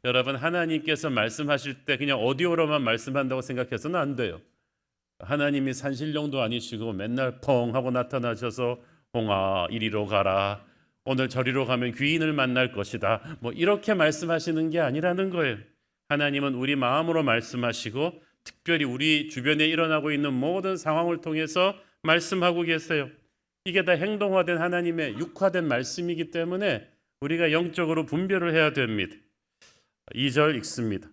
E: 여러분, 하나님께서 말씀하실 때 그냥 오디오로만 말씀한다고 생각해서는 안 돼요. 하나님이 산신령도 아니시고 맨날 펑 하고 나타나셔서 홍아 이리로 가라, 오늘 저리로 가면 귀인을 만날 것이다, 뭐 이렇게 말씀하시는 게 아니라는 거예요. 하나님은 우리 마음으로 말씀하시고 특별히 우리 주변에 일어나고 있는 모든 상황을 통해서 말씀하고 계세요. 이게 다 행동화된 하나님의 육화된 말씀이기 때문에 우리가 영적으로 분별을 해야 됩니다. 2절 읽습니다.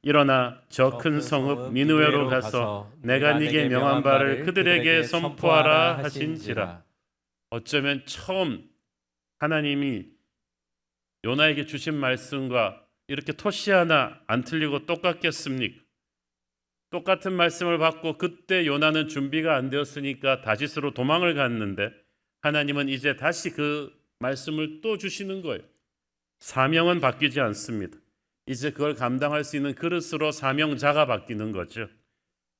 E: 일어나 저 큰 성읍 니느웨로 가서 내가 네게 명한 바를 그들에게 선포하라 하신지라. 어쩌면 처음 하나님이 요나에게 주신 말씀과 이렇게 토시 하나 안 틀리고 똑같겠습니까? 똑같은 말씀을 받고 그때 요나는 준비가 안 되었으니까 다시스로 도망을 갔는데 하나님은 이제 다시 그 말씀을 또 주시는 거예요. 사명은 바뀌지 않습니다. 이제 그걸 감당할 수 있는 그릇으로 사명자가 바뀌는 거죠.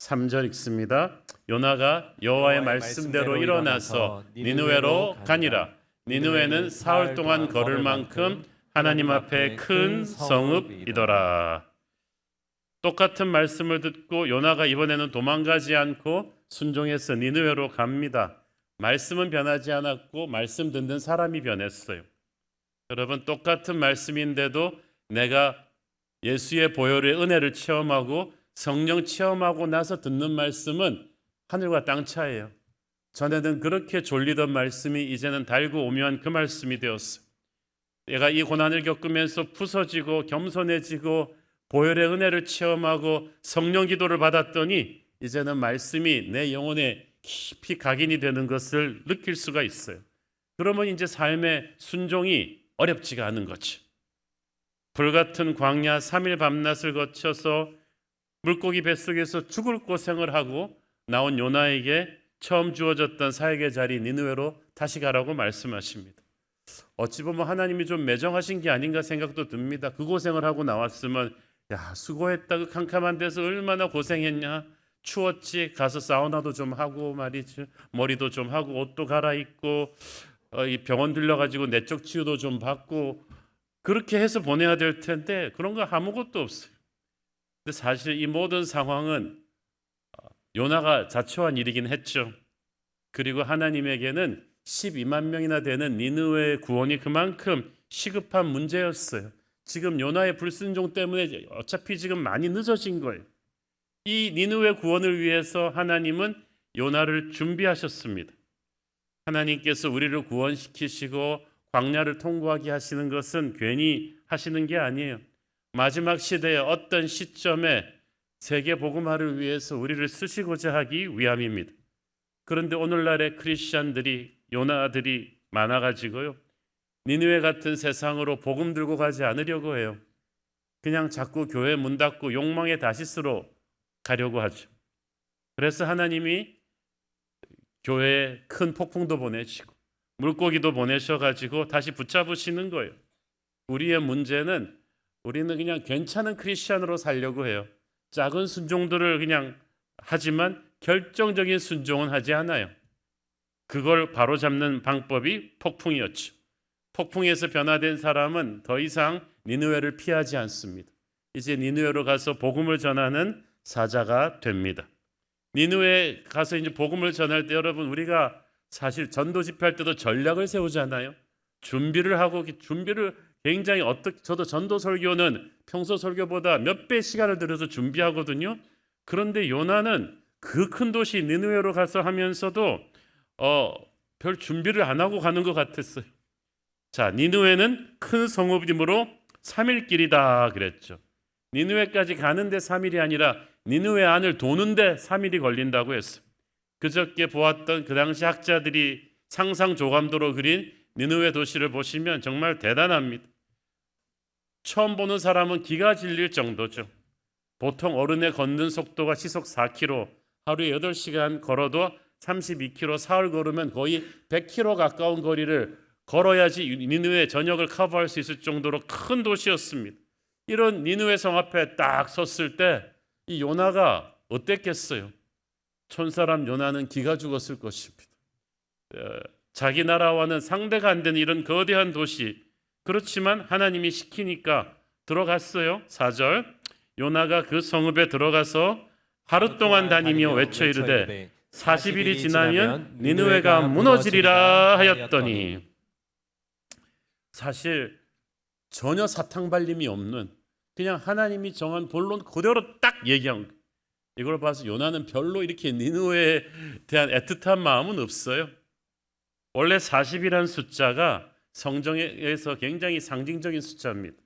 E: 3절 읽습니다. 요나가 여호와의 말씀대로 일어나서 니느웨로 가니라. 니느웨는 사흘 동안 걸을 만큼 하나님 앞에 큰 성읍이더라. 똑같은 말씀을 듣고 요나가 이번에는 도망가지 않고 순종해서 니느웨로 갑니다. 말씀은 변하지 않았고 말씀 듣는 사람이 변했어요. 여러분, 똑같은 말씀인데도 내가 예수의 보혈의 은혜를 체험하고 성령 체험하고 나서 듣는 말씀은 하늘과 땅 차이예요. 전에는 그렇게 졸리던 말씀이 이제는 달고 오묘한 그 말씀이 되었어요. 내가 이 고난을 겪으면서 부서지고 겸손해지고 보혈의 은혜를 체험하고 성령 기도를 받았더니 이제는 말씀이 내 영혼에 깊이 각인이 되는 것을 느낄 수가 있어요. 그러면 이제 삶의 순종이 어렵지가 않은 거죠. 불같은 광야 3일 밤낮을 거쳐서 물고기 뱃속에서 죽을 고생을 하고 나온 요나에게 처음 주어졌던 사역의 자리 니느웨로 다시 가라고 말씀하십니다. 어찌 보면 하나님이 좀 매정하신 게 아닌가 생각도 듭니다. 그 고생을 하고 나왔으면 야, 수고했다, 그 캄캄한 데서 얼마나 고생했냐, 추웠지, 가서 사우나도 좀 하고 말이지, 머리도 좀 하고 옷도 갈아입고 이 병원 들려가지고 내적 치유도 좀 받고 그렇게 해서 보내야 될 텐데 그런 거 아무것도 없어요. 근데 사실 이 모든 상황은 요나가 자초한 일이긴 했죠. 그리고 하나님에게는 12만 명이나 되는 니느웨의 구원이 그만큼 시급한 문제였어요. 지금 요나의 불순종 때문에 어차피 지금 많이 늦어진 거예요. 이 니느웨 구원을 위해서 하나님은 요나를 준비하셨습니다. 하나님께서 우리를 구원시키시고 광야를 통과하게 하시는 것은 괜히 하시는 게 아니에요. 마지막 시대의 어떤 시점에 세계 복음화를 위해서 우리를 쓰시고자 하기 위함입니다. 그런데 오늘날의 크리스찬들이, 요나들이 많아가지고요, 니느웨 같은 세상으로 복음 들고 가지 않으려고 해요. 그냥 자꾸 교회 문 닫고 욕망의 다시스로 가려고 하죠. 그래서 하나님이 교회에 큰 폭풍도 보내시고 물고기도 보내셔가지고 다시 붙잡으시는 거예요. 우리의 문제는 우리는 그냥 괜찮은 크리스천으로 살려고 해요. 작은 순종들을 그냥 하지만 결정적인 순종은 하지 않아요. 그걸 바로잡는 방법이 폭풍이었죠. 폭풍에서 변화된 사람은 더 이상 니느웨를 피하지 않습니다. 이제 니느웨로 가서 복음을 전하는 사자가 됩니다. 니느웨에 가서 이제 복음을 전할 때 여러분 우리가 사실 전도 집회할 때도 전략을 세우잖아요. 준비를 하고 준비를 굉장히 저도 전도 설교는 평소 설교보다 몇 배 시간을 들여서 준비하거든요. 그런데 요나는 그 큰 도시 니느웨로 가서 하면서도 별 준비를 안 하고 가는 것 같았어요. 자, 니느웨는 큰 성읍이므로 3일 길이다 그랬죠. 니느웨까지 가는데 3일이 아니라 니느웨 안을 도는데 3일이 걸린다고 했어요. 그저께 보았던 그 당시 학자들이 상상 조감도로 그린 니느웨 도시를 보시면 정말 대단합니다. 처음 보는 사람은 기가 질릴 정도죠. 보통 어른의 걷는 속도가 시속 4km, 하루에 8시간 걸어도 32km, 사흘 걸으면 거의 100km 가까운 거리를 걸어야지 니느웨 전역을 커버할 수 있을 정도로 큰 도시였습니다. 이런 니느웨 성 앞에 딱 섰을 때 이 요나가 어땠겠어요? 촌사람 요나는 기가 죽었을 것입니다. 자기 나라와는 상대가 안 되는 이런 거대한 도시, 그렇지만 하나님이 시키니까 들어갔어요. 4절, 요나가 그 성읍에 들어가서 하루 동안 다니며 외쳐 이르되 40일이 지나면 니느웨가 무너지리라 하였더니, 사실 전혀 사탕발림이 없는 그냥 하나님이 정한 본론 그대로 딱 얘기한 거예요. 이걸 봐서 요나는 별로 이렇게 니느웨에 대한 애틋한 마음은 없어요. 원래 40이라는 숫자가 성경에서 굉장히 상징적인 숫자입니다.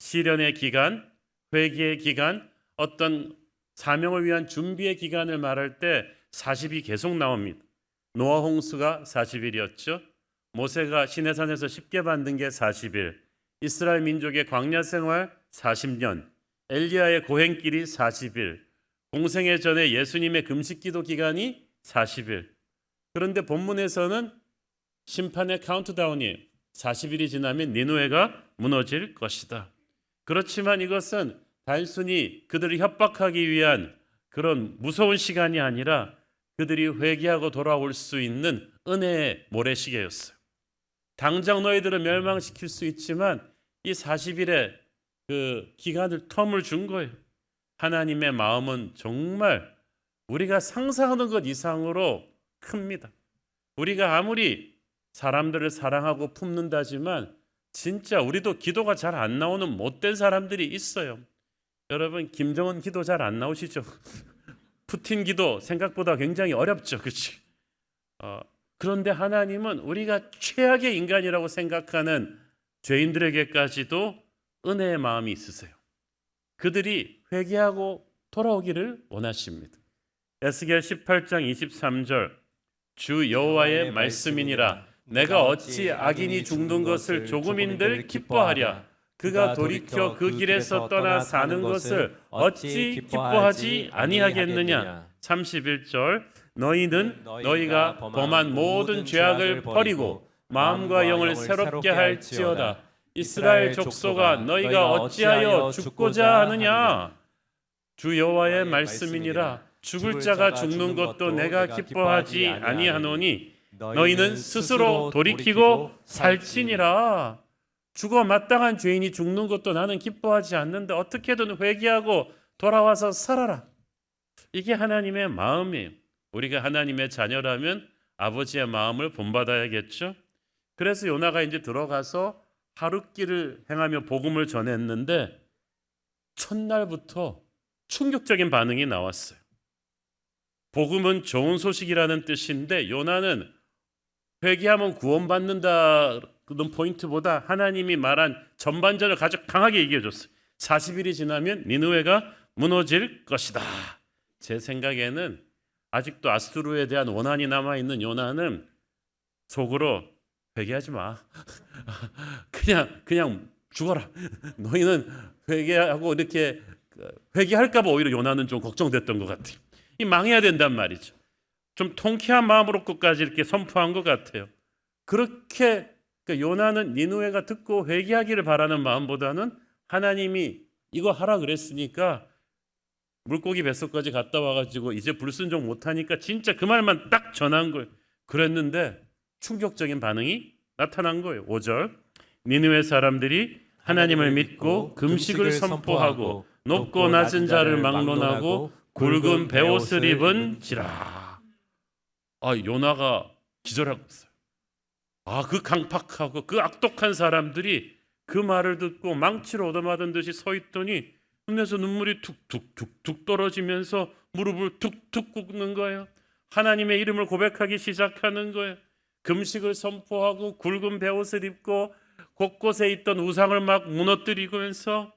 E: 시련의 기간, 회개의 기간, 어떤 사명을 위한 준비의 기간을 말할 때 40이 계속 나옵니다. 노아 홍수가 40일이었죠. 모세가 시내산에서 십계 만든 게 40일, 이스라엘 민족의 광야 생활 40년, 엘리야의 고행길이 40일, 공생애 전에 예수님의 금식기도 기간이 40일. 그런데 본문에서는 심판의 카운트다운이에요. 40일이 지나면 니느웨가 무너질 것이다. 그렇지만 이것은 단순히 그들을 협박하기 위한 그런 무서운 시간이 아니라 그들이 회개하고 돌아올 수 있는 은혜의 모래시계였어요. 당장 너희들을 멸망시킬 수 있지만 이 40일의 그 기간을 텀을 준 거예요. 하나님의 마음은 정말 우리가 상상하는 것 이상으로 큽니다. 우리가 아무리 사람들을 사랑하고 품는다지만 진짜 우리도 기도가 잘 안 나오는 못된 사람들이 있어요. 여러분, 김정은 기도 잘 안 나오시죠? 푸틴 기도 생각보다 굉장히 어렵죠. 그렇지? 그런데 하나님은 우리가 최악의 인간이라고 생각하는 죄인들에게까지도 은혜의 마음이 있으세요. 그들이 회개하고 돌아오기를 원하십니다. 에스겔 18장 23절, 주 여호와의 말씀이니라. 내가 어찌 악인이 죽는 것을 조금인들 기뻐하랴. 그가 돌이켜 그 길에서 떠나 사는 것을 어찌 기뻐하지 아니하겠느냐. 31절, 너희는 너희가 범한 모든 죄악을 버리고 마음과 영을 새롭게 할지어다. 이스라엘 족속아, 너희가 어찌하여 죽고자 하느냐. 주 여호와의 말씀이니라. 죽을 자가 죽는 것도 내가 기뻐하지 아니하노니 너희는 스스로 돌이키고 살지니라. 죽어 마땅한 죄인이 죽는 것도 나는 기뻐하지 않는데 어떻게든 회개하고 돌아와서 살아라. 이게 하나님의 마음이에요. 우리가 하나님의 자녀라면 아버지의 마음을 본받아야겠죠. 그래서 요나가 이제 들어가서 하룻길을 행하며 복음을 전했는데 첫날부터 충격적인 반응이 나왔어요. 복음은 좋은 소식이라는 뜻인데 요나는 회개하면 구원받는다 그런 포인트보다 하나님이 말한 전반전을 가장 강하게 얘기해줬어요. 40일이 지나면 니느웨가 무너질 것이다. 제 생각에는 아직도 아수르에 대한 원한이 남아있는 요나는 속으로 회개하지 마. 그냥 죽어라. 너희는 회개하고 이렇게 회개할까 봐 오히려 요나는 좀 걱정됐던 것 같아요. 이 망해야 된단 말이죠. 좀 통쾌한 마음으로 끝까지 이렇게 선포한 것 같아요. 그렇게 요나는 니느웨가 듣고 회개하기를 바라는 마음보다는 하나님이 이거 하라 그랬으니까 물고기 뱃속까지 갔다 와가지고 이제 불순종 못하니까 진짜 그 말만 딱 전한 거예요. 그랬는데 충격적인 반응이 나타난 거예요. 5절 니느웨 사람들이 하나님을 믿고 금식을 선포하고 높고 낮은 자를 막론하고 굵은 베옷을 입은지라. 요나가 기절하고 있어요. 그 강팍하고 그 악독한 사람들이 그 말을 듣고 망치로 얻어맞은 듯이 서 있더니 눈에서 눈물이 툭툭툭툭 떨어지면서 무릎을 툭툭 꿇는 거예요. 하나님의 이름을 고백하기 시작하는 거예요. 금식을 선포하고 굵은 베옷을 입고 곳곳에 있던 우상을 막 무너뜨리면서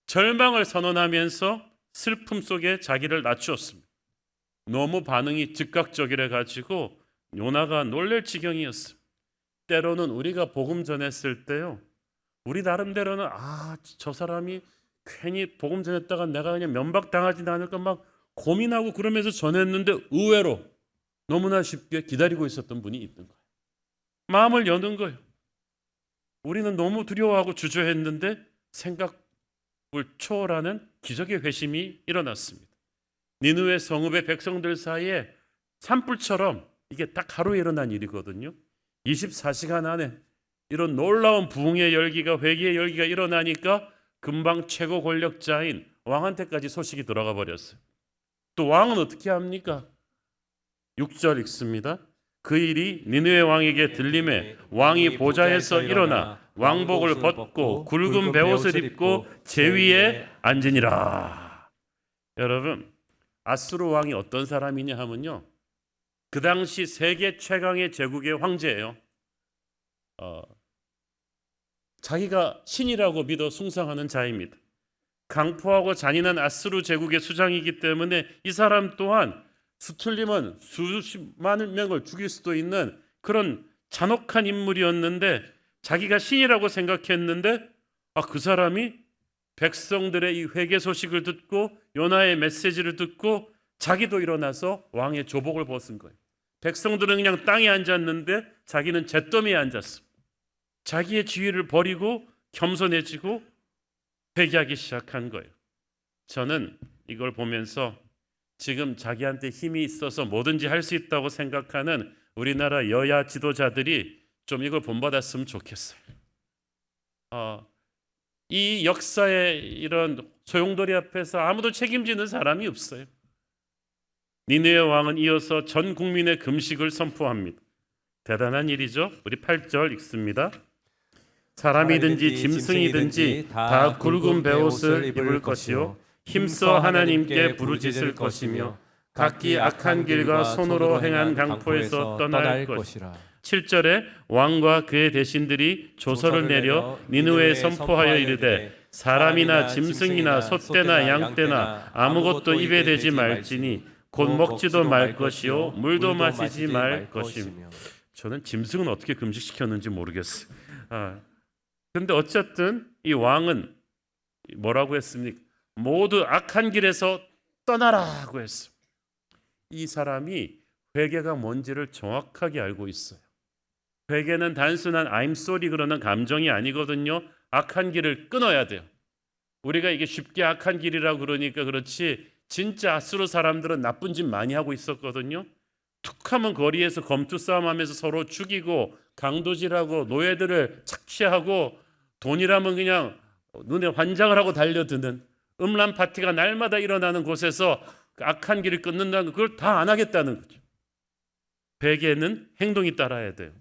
E: 절망을 선언하면서 슬픔 속에 자기를 낮추었습니다. 너무 반응이 즉각적이라 가지고 요나가 놀랄 지경이었어요. 때로는 우리가 복음 전했을 때요, 우리 나름대로는 저 사람이 괜히 복음 전했다가 내가 그냥 면박당하지 않을까 막 고민하고 그러면서 전했는데 의외로 너무나 쉽게 기다리고 있었던 분이 있는 거예요. 마음을 여는 거예요. 우리는 너무 두려워하고 주저했는데 생각을 초월하는 기적의 회심이 일어났습니다. 니느웨 성읍의 백성들 사이에 산불처럼 이게 딱 하루에 일어난 일이거든요. 24시간 안에 이런 놀라운 부흥의 열기가, 회개의 열기가 일어나니까 금방 최고 권력자인 왕한테까지 소식이 들어가 버렸어요. 또 왕은 어떻게 합니까? 6절 읽습니다. 그 일이 니느웨 왕에게 들림에 왕이 보좌에서 일어나 왕복을 벗고 굵은 베옷을 입고 제위에 앉으니라. 여러분, 아수르 왕이 어떤 사람이냐 하면요, 그 당시 세계 최강의 제국의 황제예요. 자기가 신이라고 믿어 숭상하는 자입니다. 강포하고 잔인한 아수르 제국의 수장이기 때문에 이 사람 또한 수틀리면 수십만 명을 죽일 수도 있는 그런 잔혹한 인물이었는데, 자기가 신이라고 생각했는데 그 사람이 백성들의 이 회개 소식을 듣고 요나의 메시지를 듣고 자기도 일어나서 왕의 조복을 벗은 거예요. 백성들은 그냥 땅에 앉았는데 자기는 잿더미에 앉았어. 자기의 지위를 버리고 겸손해지고 회개하기 시작한 거예요. 저는 이걸 보면서 지금 자기한테 힘이 있어서 뭐든지 할 수 있다고 생각하는 우리나라 여야 지도자들이 좀 이걸 본받았으면 좋겠어요. 이 역사의 이런 소용돌이 앞에서 아무도 책임지는 사람이 없어요. 니느웨 왕은 이어서 전 국민의 금식을 선포합니다. 대단한 일이죠. 우리 8절 읽습니다. 사람이든지 짐승이든지 다 굵은 베옷을 입을 것이요 힘써 하나님께 부르짖을 것이며 각기 악한 길과 손으로 행한 강포에서 떠날 것이라. 7절에 왕과 그의 대신들이 조서를 내려 니느웨에 선포하여 이르되 사람이나 짐승이나 소떼나 양떼나 아무것도 입에 대지 말지니 곧 먹지도 말 것이요 물도 마시지 말 것이며. 저는 짐승은 어떻게 금식시켰는지 모르겠어요. 그런데 어쨌든 이 왕은 뭐라고 했습니까? 모두 악한 길에서 떠나라고 했어요. 이 사람이 회개가 뭔지를 정확하게 알고 있어요. 회개는 단순한 I'm sorry 그러는 감정이 아니거든요. 악한 길을 끊어야 돼요. 우리가 이게 쉽게 악한 길이라고 그러니까 그렇지, 진짜 아수르 사람들은 나쁜 짓 많이 하고 있었거든요. 툭하면 거리에서 검투 싸움하면서 서로 죽이고 강도질하고 노예들을 착취하고 돈이라면 그냥 눈에 환장을 하고 달려드는 음란 파티가 날마다 일어나는 곳에서 악한 길을 끊는다는 거, 그걸 다 안 하겠다는 거죠. 회개는 행동이 따라야 돼요.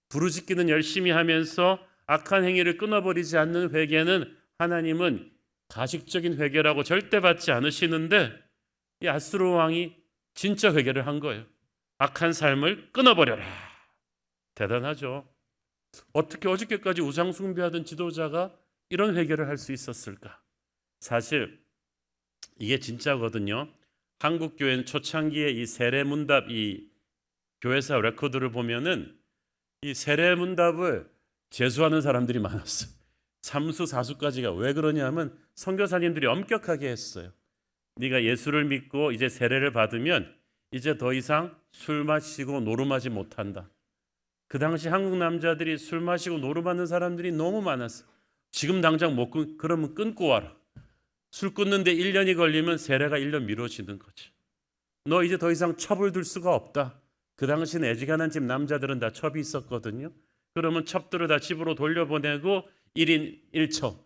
E: 부르짖기는 열심히 하면서 악한 행위를 끊어버리지 않는 회개는 하나님은 가식적인 회개라고 절대 받지 않으시는데, 이 아수르 왕이 진짜 회개를 한 거예요. 악한 삶을 끊어버려라. 대단하죠. 어떻게 어저께까지 우상 숭배하던 지도자가 이런 회개를 할 수 있었을까? 사실 이게 진짜거든요. 한국 교회는 초창기에 이 세례문답 이 교회사 레코드를 보면은 이 세례문답을 제수하는 사람들이 많았어요. 삼수 사수까지가. 왜 그러냐면 선교사님들이 엄격하게 했어요. 네가 예수를 믿고 이제 세례를 받으면 이제 더 이상 술 마시고 노름하지 못한다. 그 당시 한국 남자들이 술 마시고 노름하는 사람들이 너무 많았어. 지금 당장 못 그러면 끊고 와라. 술 끊는데 1년이 걸리면 세례가 1년 미뤄지는 거지. 너 이제 더 이상 첩을 둘 수가 없다. 그 당시는 애지간한 집 남자들은 다 첩이 있었거든요. 그러면 첩들을 다 집으로 돌려보내고 1인 1첩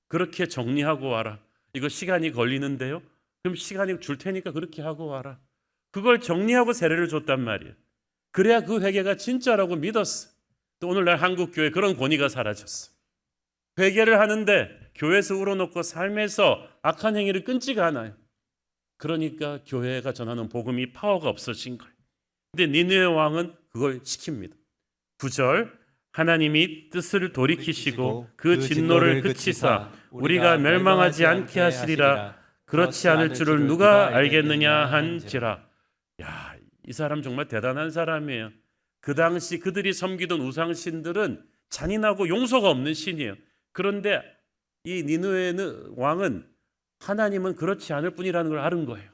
E: 그렇게 정리하고 와라. 이거 시간이 걸리는데요. 그럼 시간이 줄 테니까 그렇게 하고 와라. 그걸 정리하고 세례를 줬단 말이에요. 그래야 그 회개가 진짜라고 믿었어. 또 오늘날 한국 교회 그런 권위가 사라졌어. 회개를 하는데 교회에서 우러놓고 삶에서 악한 행위를 끊지가 않아요. 그러니까 교회가 전하는 복음이 파워가 없어진 거예요. 근데 니느웨 왕은 그걸 시킵니다. 9절 하나님이 뜻을 돌이키시고 그 진노를 그치사 우리가 멸망하지 않게 하시리라. 그렇지 않을 줄을 누가 알겠느냐 한지라. 야, 이 사람 정말 대단한 사람이에요. 그 당시 그들이 섬기던 우상신들은 잔인하고 용서가 없는 신이에요. 그런데 이 니느웨 왕은 하나님은 그렇지 않을 뿐이라는 걸 아는 거예요.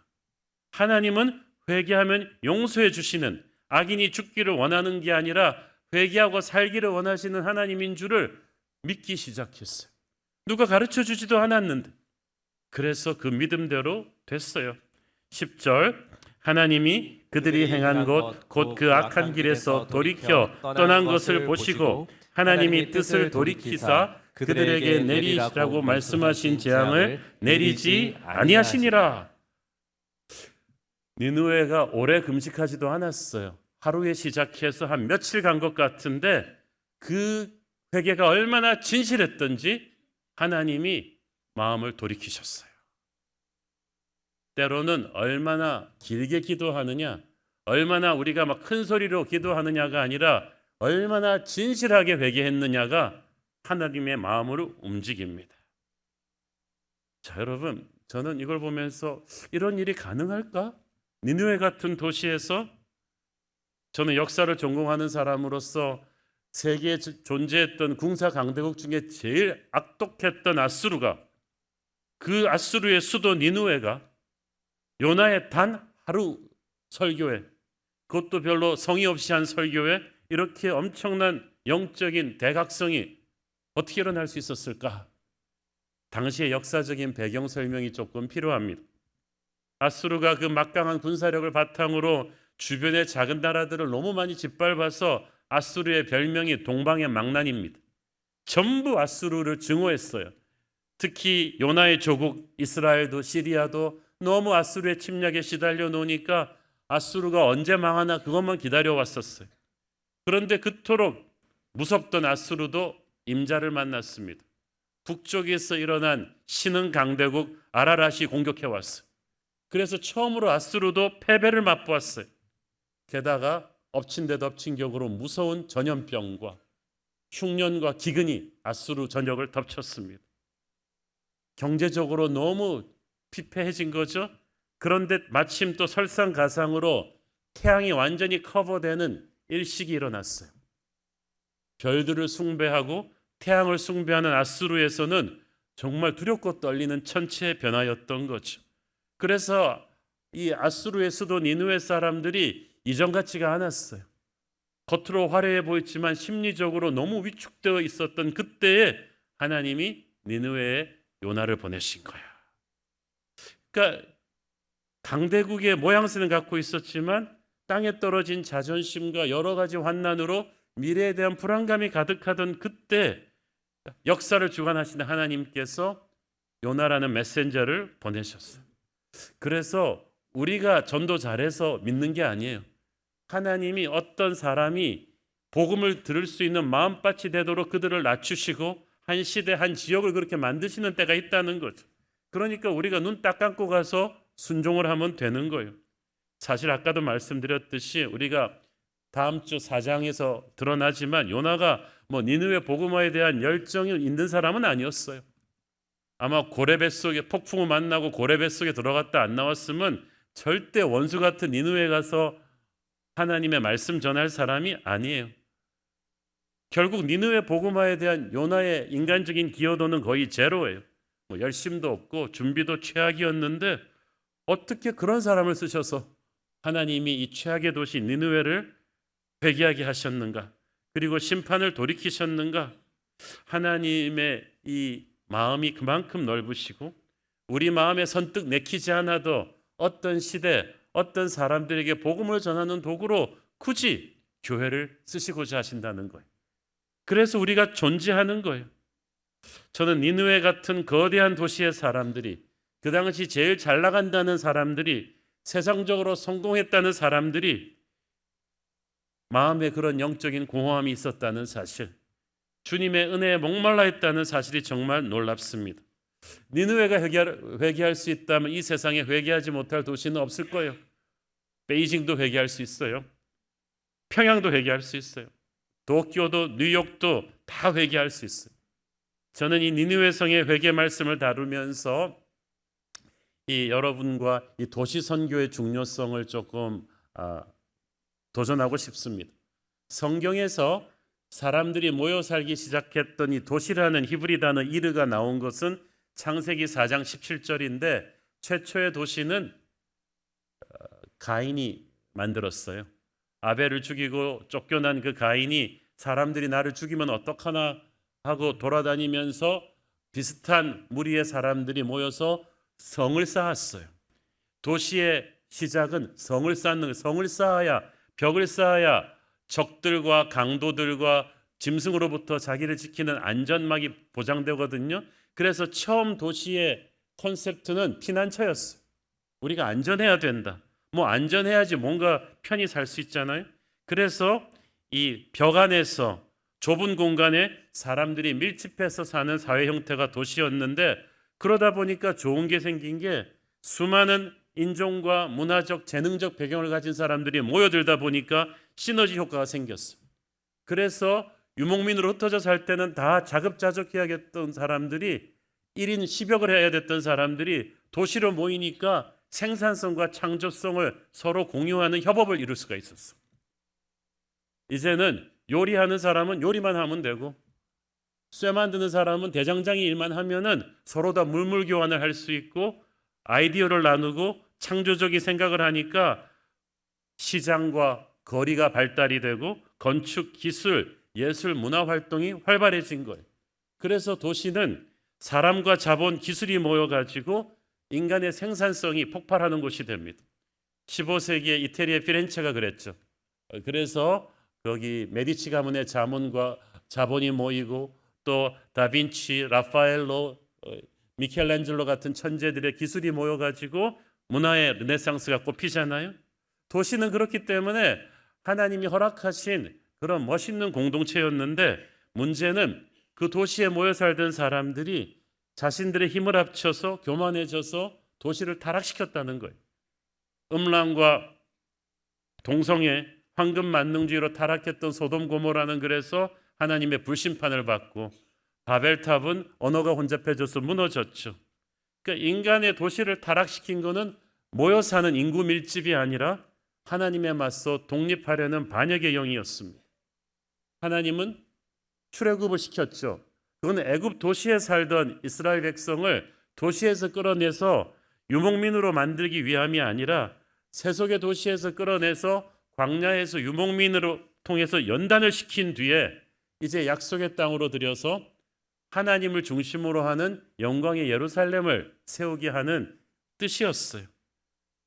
E: 하나님은 회개하면 용서해 주시는, 악인이 죽기를 원하는 게 아니라 회개하고 살기를 원하시는 하나님인 줄을 믿기 시작했어요. 누가 가르쳐 주지도 않았는데. 그래서 그 믿음대로 됐어요. 10절 하나님이 그들이 행한 것 곧 그 악한 길에서 돌이켜 떠난 것을 보시고 하나님이 뜻을 돌이키사 그들에게 내리시라고 말씀하신 재앙을 내리지 아니하시니라. 니느웨가 오래 금식하지도 않았어요. 하루에 시작해서 한 며칠 간 것 같은데 그 회개가 얼마나 진실했던지 하나님이 마음을 돌이키셨어요. 때로는 얼마나 길게 기도하느냐, 얼마나 우리가 막 큰 소리로 기도하느냐가 아니라 얼마나 진실하게 회개했느냐가 하나님의 마음으로 움직입니다. 자, 여러분, 저는 이걸 보면서 이런 일이 가능할까? 니느웨 같은 도시에서 저는 역사를 전공하는 사람으로서 세계에 존재했던 군사 강대국 중에 제일 악독했던 아수르가, 그 아수르의 수도 니느웨가 요나의 단 하루 설교에, 그것도 별로 성의 없이 한 설교에 이렇게 엄청난 영적인 대각성이 어떻게 일어날 수 있었을까? 당시의 역사적인 배경 설명이 조금 필요합니다. 아수르가 그 막강한 군사력을 바탕으로 주변의 작은 나라들을 너무 많이 짓밟아서 아수르의 별명이 동방의 망난입니다. 전부 아수르를 증오했어요. 특히 요나의 조국 이스라엘도 시리아도 너무 아수르의 침략에 시달려 놓으니까 아수르가 언제 망하나 그것만 기다려왔었어요. 그런데 그토록 무섭던 아수르도 임자를 만났습니다. 북쪽에서 일어난 신흥 강대국 아라랏이 공격해왔어요. 그래서 처음으로 아수르도 패배를 맛보았어요. 게다가 엎친 데 덮친 격으로 무서운 전염병과 흉년과 기근이 아수르 전역을 덮쳤습니다. 경제적으로 너무 피폐해진 거죠. 그런데 마침 또 설상가상으로 태양이 완전히 커버되는 일식이 일어났어요. 별들을 숭배하고 태양을 숭배하는 아수르에서는 정말 두렵고 떨리는 천체의 변화였던 거죠. 그래서 이 아수르의 수도 니느웨 사람들이 이전 같지가 않았어요. 겉으로 화려해 보였지만 심리적으로 너무 위축되어 있었던 그때에 하나님이 니느웨에 요나를 보내신 거야. 그러니까 강대국의 모양새는 갖고 있었지만 땅에 떨어진 자존심과 여러 가지 환난으로 미래에 대한 불안감이 가득하던 그때 역사를 주관하시는 하나님께서 요나라는 메신저를 보내셨어요. 그래서 우리가 전도 잘해서 믿는 게 아니에요. 하나님이 어떤 사람이 복음을 들을 수 있는 마음밭이 되도록 그들을 낮추시고 한 시대 한 지역을 그렇게 만드시는 때가 있다는 거죠. 그러니까 우리가 눈 딱 감고 가서 순종을 하면 되는 거예요. 사실 아까도 말씀드렸듯이 우리가 다음 주 4장에서 드러나지만 요나가 니느웨 복음화에 대한 열정이 있는 사람은 아니었어요. 아마 고레 뱃속에 폭풍을 만나고 고레 뱃속에 들어갔다 안 나왔으면 절대 원수 같은 니느웨에 가서 하나님의 말씀 전할 사람이 아니에요. 결국 니느웨 복음화에 대한 요나의 인간적인 기여도는 거의 제로예요. 열심도 없고 준비도 최악이었는데 어떻게 그런 사람을 쓰셔서 하나님이 이 최악의 도시 니느웨를 회개하게 하셨는가? 그리고 심판을 돌이키셨는가? 하나님의 이 마음이 그만큼 넓으시고 우리 마음에 선뜻 내키지 않아도 어떤 시대, 어떤 사람들에게 복음을 전하는 도구로 굳이 교회를 쓰시고자 하신다는 거예요. 그래서 우리가 존재하는 거예요. 저는 니느웨 같은 거대한 도시의 사람들이, 그 당시 제일 잘 나간다는 사람들이, 세상적으로 성공했다는 사람들이 마음에 그런 영적인 공허함이 있었다는 사실, 주님의 은혜에 목말라 있다는 사실이 정말 놀랍습니다. 니느웨가 회개할 수 있다면 이 세상에 회개하지 못할 도시는 없을 거예요. 베이징도 회개할 수 있어요. 평양도 회개할 수 있어요. 도쿄도 뉴욕도 다 회개할 수 있어요. 저는 이 니느웨 성의 회개 말씀을 다루면서 이 여러분과 이 도시 선교의 중요성을 조금 도전하고 싶습니다. 성경에서 사람들이 모여 살기 시작했던 이 도시라는 히브리 단어 이르가 나온 것은 창세기 4장 17절인데 최초의 도시는 가인이 만들었어요. 아벨을 죽이고 쫓겨난 그 가인이 사람들이 나를 죽이면 어떡하나 하고 돌아다니면서 비슷한 무리의 사람들이 모여서 성을 쌓았어요. 도시의 시작은 성을 쌓는, 성을 쌓아야, 벽을 쌓아야 적들과 강도들과 짐승으로부터 자기를 지키는 안전막이 보장되거든요. 그래서 처음 도시의 콘셉트는 피난처였어요. 우리가 안전해야 된다. 뭐 안전해야지 뭔가 편히 살 수 있잖아요. 그래서 이 벽 안에서 좁은 공간에 사람들이 밀집해서 사는 사회 형태가 도시였는데, 그러다 보니까 좋은 게 생긴 게 수많은 인종과 문화적, 재능적 배경을 가진 사람들이 모여들다 보니까 시너지 효과가 생겼어요. 그래서 유목민으로 흩어져 살 때는 다 자급자족해야겠던 사람들이 1인 10역을 해야 됐던 사람들이 도시로 모이니까 생산성과 창조성을 서로 공유하는 협업을 이룰 수가 있었어. 이제는 요리하는 사람은 요리만 하면 되고 쇠 만드는 사람은 대장장이 일만 하면은 서로 다 물물 교환을 할 수 있고 아이디어를 나누고 창조적인 생각을 하니까 시장과 거리가 발달이 되고 건축, 기술, 예술, 문화 활동이 활발해진 거예요. 그래서 도시는 사람과 자본, 기술이 모여가지고 인간의 생산성이 폭발하는 곳이 됩니다. 15세기에 이태리의 피렌체가 그랬죠. 그래서 거기 메디치 가문의 자본이 모이고 또 다빈치, 라파엘로, 미켈란젤로 같은 천재들의 기술이 모여가지고 문화의 르네상스가 꽃피잖아요. 도시는 그렇기 때문에 하나님이 허락하신 그런 멋있는 공동체였는데, 문제는 그 도시에 모여 살던 사람들이 자신들의 힘을 합쳐서 교만해져서 도시를 타락시켰다는 거예요. 음란과 동성애, 황금 만능주의로 타락했던 소돔 고모라는 그래서 하나님의 불심판을 받고, 바벨탑은 언어가 혼잡해져서 무너졌죠. 그러니까 인간의 도시를 타락시킨 것은 모여 사는 인구 밀집이 아니라 하나님에 맞서 독립하려는 반역의 영이었습니다. 하나님은 출애굽을 시켰죠. 그건 애굽 도시에 살던 이스라엘 백성을 도시에서 끌어내서 유목민으로 만들기 위함이 아니라 세속의 도시에서 끌어내서 광야에서 유목민으로 통해서 연단을 시킨 뒤에 이제 약속의 땅으로 들여서 하나님을 중심으로 하는 영광의 예루살렘을 세우게 하는 뜻이었어요.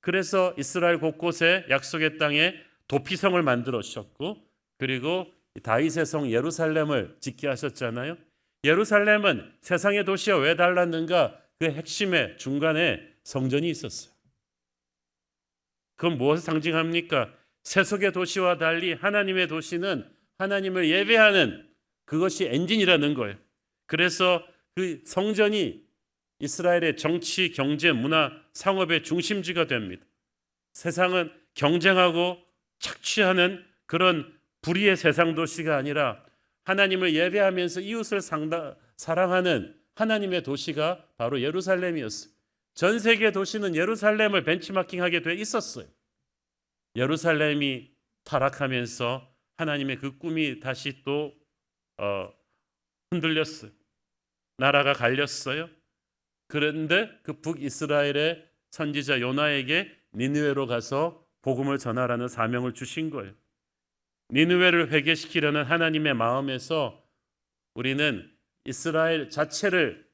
E: 그래서 이스라엘 곳곳에 약속의 땅에 도피성을 만들어주셨고, 그리고 다윗의 성 예루살렘을 짓게 하셨잖아요. 예루살렘은 세상의 도시와 왜 달랐는가? 그 핵심의 중간에 성전이 있었어요. 그건 무엇을 상징합니까? 세속의 도시와 달리 하나님의 도시는 하나님을 예배하는 그것이 엔진이라는 거예요. 그래서 그 성전이 이스라엘의 정치, 경제, 문화, 상업의 중심지가 됩니다. 세상은 경쟁하고 착취하는 그런 불의의 세상 도시가 아니라 하나님을 예배하면서 이웃을 사랑하는 하나님의 도시가 바로 예루살렘이었어요. 전 세계 도시는 예루살렘을 벤치마킹하게 돼 있었어요. 예루살렘이 타락하면서 하나님의 그 꿈이 다시 또 흔들렸어요. 나라가 갈렸어요. 그런데 그 북이스라엘의 선지자 요나에게 니느웨로 가서 복음을 전하라는 사명을 주신 거예요. 니느웨를 회개시키려는 하나님의 마음에서 우리는 이스라엘 자체를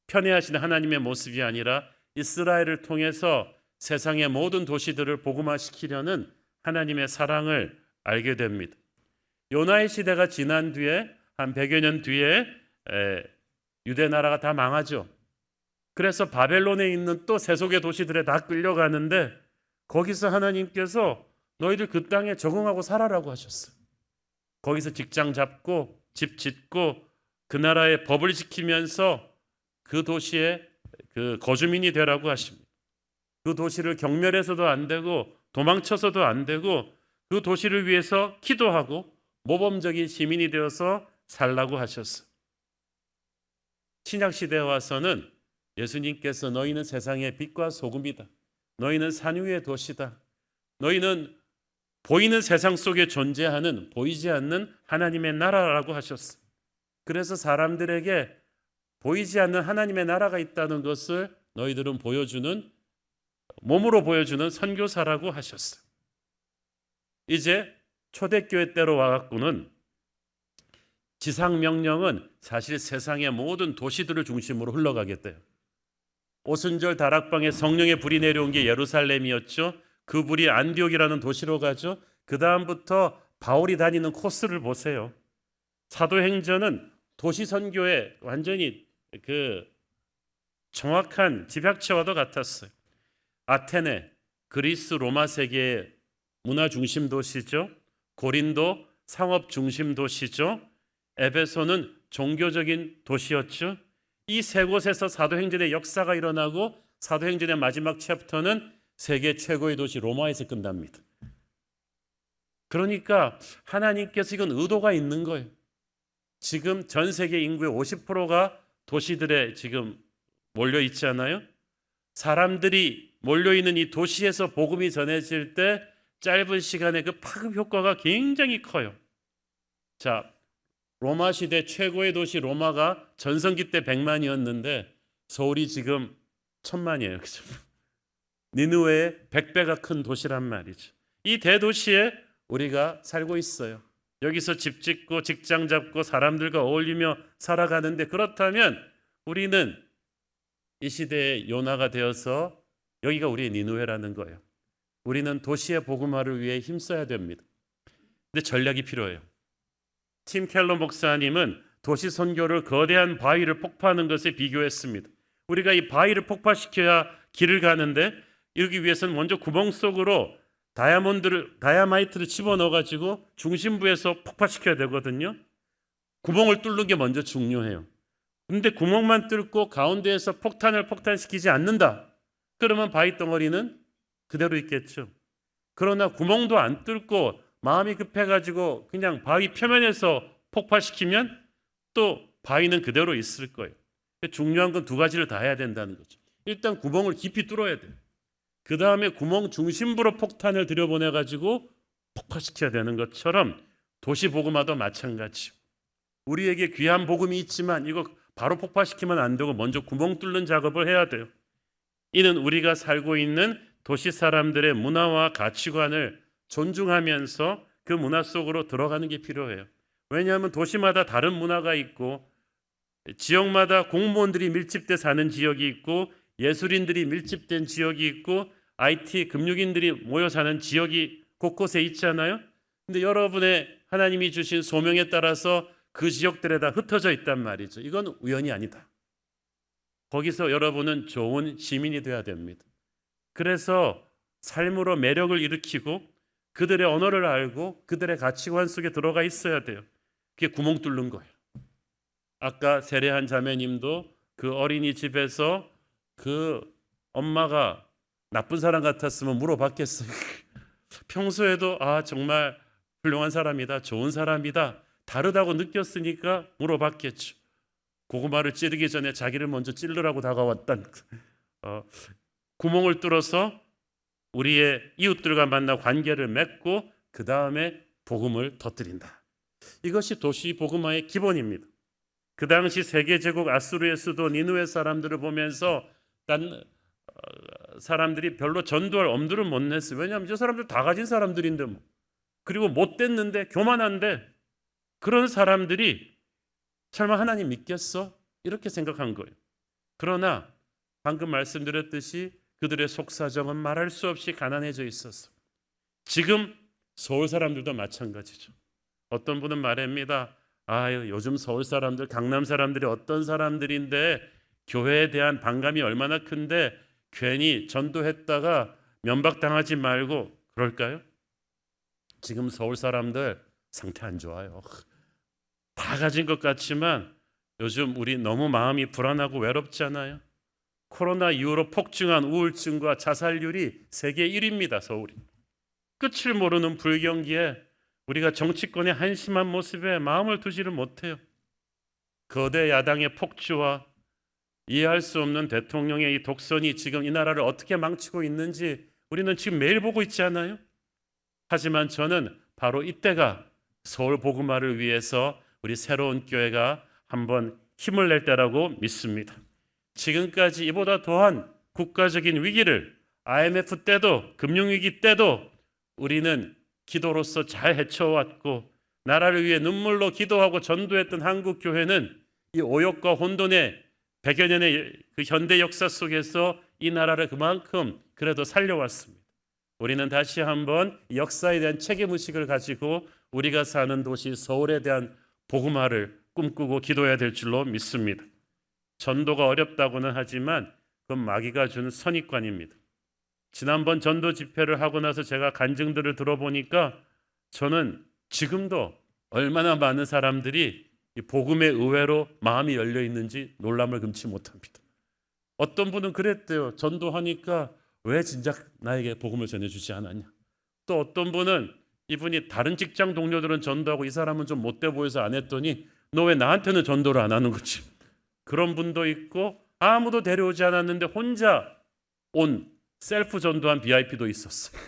E: 편애하시는 하나님의 모습이 아니라 이스라엘을 통해서 세상의 모든 도시들을 복음화시키려는 하나님의 사랑을 알게 됩니다. 요나의 시대가 지난 뒤에 한 100여 년 뒤에 유대 나라가 다 망하죠. 그래서 바벨론에 있는 또 세속의 도시들에 다 끌려가는데 거기서 하나님께서 너희들 그 땅에 적응하고 살아라고 하셨어요. 거기서 직장 잡고 집 짓고 그 나라의 법을 지키면서 그 도시의 그 거주민이 되라고 하십니다. 그 도시를 경멸해서도 안 되고 도망쳐서도 안 되고 그 도시를 위해서 기도하고 모범적인 시민이 되어서 살라고 하셨어요. 신약 시대에 와서는 예수님께서 너희는 세상의 빛과 소금이다. 너희는 산 위의 도시다. 너희는 보이는 세상 속에 존재하는 보이지 않는 하나님의 나라라고 하셨어요. 그래서 사람들에게 보이지 않는 하나님의 나라가 있다는 것을 너희들은 몸으로 보여주는 선교사라고 하셨어요. 이제 초대교회 때로 와갖고는 지상명령은 사실 세상의 모든 도시들을 중심으로 흘러가겠대요. 오순절 다락방에 성령의 불이 내려온 게 예루살렘이었죠. 그 불이 안디옥이라는 도시로 가죠. 그 다음부터 바울이 다니는 코스를 보세요. 사도행전은 도시 선교에 완전히 그 정확한 집약체와도 같았어요. 아테네, 그리스 로마 세계의 문화 중심 도시죠. 고린도 상업 중심 도시죠. 에베소는 종교적인 도시였죠. 이 세 곳에서 사도행전의 역사가 일어나고 사도행전의 마지막 챕터는 세계 최고의 도시 로마에서 끝납니다. 그러니까 하나님께서 이건 의도가 있는 거예요. 지금 전 세계 인구의 50%가 도시들에 지금 몰려 있잖아요. 사람들이 몰려 있는 이 도시에서 복음이 전해질 때 짧은 시간에 그 파급 효과가 굉장히 커요. 자, 로마 시대 최고의 도시 로마가 전성기 때 100만이었는데 서울이 지금 1000만이에요. 그죠? 니느웨의 100배가 큰 도시란 말이죠. 이 대도시에 우리가 살고 있어요. 여기서 집 짓고 직장 잡고 사람들과 어울리며 살아가는데 그렇다면 우리는 이 시대의 요나가 되어서 여기가 우리의 니느웨라는 거예요. 우리는 도시의 복음화를 위해 힘써야 됩니다. 근데 전략이 필요해요. 팀 켈러 목사님은 도시 선교를 거대한 바위를 폭파하는 것에 비교했습니다. 우리가 이 바위를 폭파시켜야 길을 가는데 이러기 위해서는 먼저 구멍 속으로 다이아마이트를 집어넣어가지고 중심부에서 폭파시켜야 되거든요. 구멍을 뚫는 게 먼저 중요해요. 근데 구멍만 뚫고 가운데에서 폭탄을 폭탄시키지 않는다. 그러면 바위 덩어리는 그대로 있겠죠. 그러나 구멍도 안 뚫고 마음이 급해가지고 그냥 바위 표면에서 폭파시키면 또 바위는 그대로 있을 거예요. 중요한 건 두 가지를 다 해야 된다는 거죠. 일단 구멍을 깊이 뚫어야 돼요. 그 다음에 구멍 중심부로 폭탄을 들여보내가지고 폭파시켜야 되는 것처럼 도시 복음화도 마찬가지. 우리에게 귀한 복음이 있지만 이거 바로 폭파시키면 안 되고 먼저 구멍 뚫는 작업을 해야 돼요. 이는 우리가 살고 있는 도시 사람들의 문화와 가치관을 존중하면서 그 문화 속으로 들어가는 게 필요해요. 왜냐하면 도시마다 다른 문화가 있고 지역마다 공무원들이 밀집돼 사는 지역이 있고 예술인들이 밀집된 지역이 있고 IT 금융인들이 모여 사는 지역이 곳곳에 있잖아요. 근데 여러분의 하나님이 주신 소명에 따라서 그 지역들에 다 흩어져 있단 말이죠. 이건 우연이 아니다. 거기서 여러분은 좋은 시민이 돼야 됩니다. 그래서 삶으로 매력을 일으키고 그들의 언어를 알고 그들의 가치관 속에 들어가 있어야 돼요. 그게 구멍 뚫는 거예요. 아까 세례한 자매님도 그 어린이집에서 그 엄마가 나쁜 사람 같았으면 물어봤겠어요. 평소에도 정말 훌륭한 사람이다, 좋은 사람이다, 다르다고 느꼈으니까 물어봤겠죠. 고구마를 찌르기 전에 자기를 먼저 찌르라고 다가왔단 구멍을 뚫어서 우리의 이웃들과 만나 관계를 맺고 그 다음에 복음을 터뜨린다. 이것이 도시 복음화의 기본입니다. 그 당시 세계 제국 아수르의 수도 니느웨 사람들을 보면서 사람들이 별로 전도할 엄두를 못 냈어요. 왜냐하면 저 사람들 다 가진 사람들인데 뭐. 그리고 못 됐는데 교만한데 그런 사람들이 설마 하나님 믿겠어? 이렇게 생각한 거예요. 그러나 방금 말씀드렸듯이 그들의 속사정은 말할 수 없이 가난해져 있었어. 지금 서울 사람들도 마찬가지죠. 어떤 분은 말합니다. 아유, 요즘 서울 사람들, 강남 사람들이 어떤 사람들인데 교회에 대한 반감이 얼마나 큰데 괜히 전도했다가 면박당하지 말고 그럴까요? 지금 서울 사람들 상태 안 좋아요. 다 가진 것 같지만 요즘 우리 너무 마음이 불안하고 외롭잖아요. 코로나 이후로 폭증한 우울증과 자살률이 세계 1위입니다. 서울이. 끝을 모르는 불경기에 우리가 정치권의 한심한 모습에 마음을 두지를 못해요. 거대 야당의 폭주와 이해할 수 없는 대통령의 이 독선이 지금 이 나라를 어떻게 망치고 있는지 우리는 지금 매일 보고 있지 않아요? 하지만 저는 바로 이때가 서울 복음화를 위해서 우리 새로운 교회가 한번 힘을 낼 때라고 믿습니다. 지금까지 이보다 더한 국가적인 위기를 IMF 때도 금융위기 때도 우리는 기도로서 잘 헤쳐왔고 나라를 위해 눈물로 기도하고 전도했던 한국 교회는 이 오욕과 혼돈의 100여 년의 그 현대 역사 속에서 이 나라를 그만큼 그래도 살려왔습니다. 우리는 다시 한번 역사에 대한 책임의식을 가지고 우리가 사는 도시 서울에 대한 복음화를 꿈꾸고 기도해야 될 줄로 믿습니다. 전도가 어렵다고는 하지만 그건 마귀가 준 선입관입니다. 지난번 전도 집회를 하고 나서 제가 간증들을 들어보니까 저는 지금도 얼마나 많은 사람들이 이 복음에 의외로 마음이 열려 있는지 놀람을 금치 못합니다. 어떤 분은 그랬대요. 전도하니까 왜 진작 나에게 복음을 전해주지 않았냐. 또 어떤 분은 이분이 다른 직장 동료들은 전도하고 이 사람은 좀 못돼 보여서 안 했더니 너 왜 나한테는 전도를 안 하는 거지. 그런 분도 있고 아무도 데려오지 않았는데 혼자 온 셀프 전도한 VIP도 있었어요.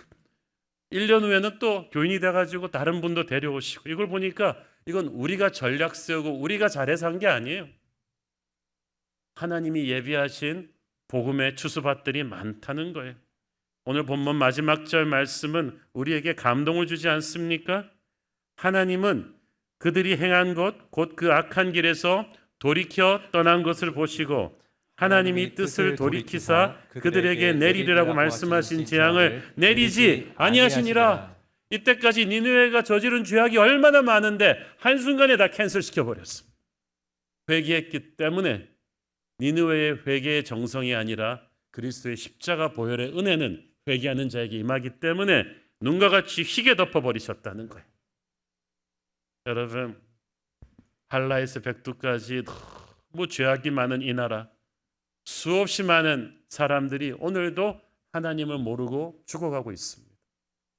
E: 1년 후에는 또 교인이 돼가지고 다른 분도 데려오시고 이걸 보니까 이건 우리가 전략 세우고 우리가 잘해서 한 게 아니에요. 하나님이 예비하신 복음의 추수밭들이 많다는 거예요. 오늘 본문 마지막 절 말씀은 우리에게 감동을 주지 않습니까? 하나님은 그들이 행한 것, 곧 그 악한 길에서 돌이켜 떠난 것을 보시고 하나님이 뜻을 돌이키사 그들에게 내리리라고 말씀하신 재앙을 내리지 아니하시니라. 이때까지 니느웨가 저지른 죄악이 얼마나 많은데 한순간에 다 캔슬시켜버렸어. 회개했기 때문에 니느웨의 회개의 정성이 아니라 그리스도의 십자가 보혈의 은혜는 회개하는 자에게 임하기 때문에 눈과 같이 희게 덮어버리셨다는 거예요. 여러분, 한라에서 백두까지 너무 죄악이 많은 이 나라, 수없이 많은 사람들이 오늘도 하나님을 모르고 죽어가고 있습니다.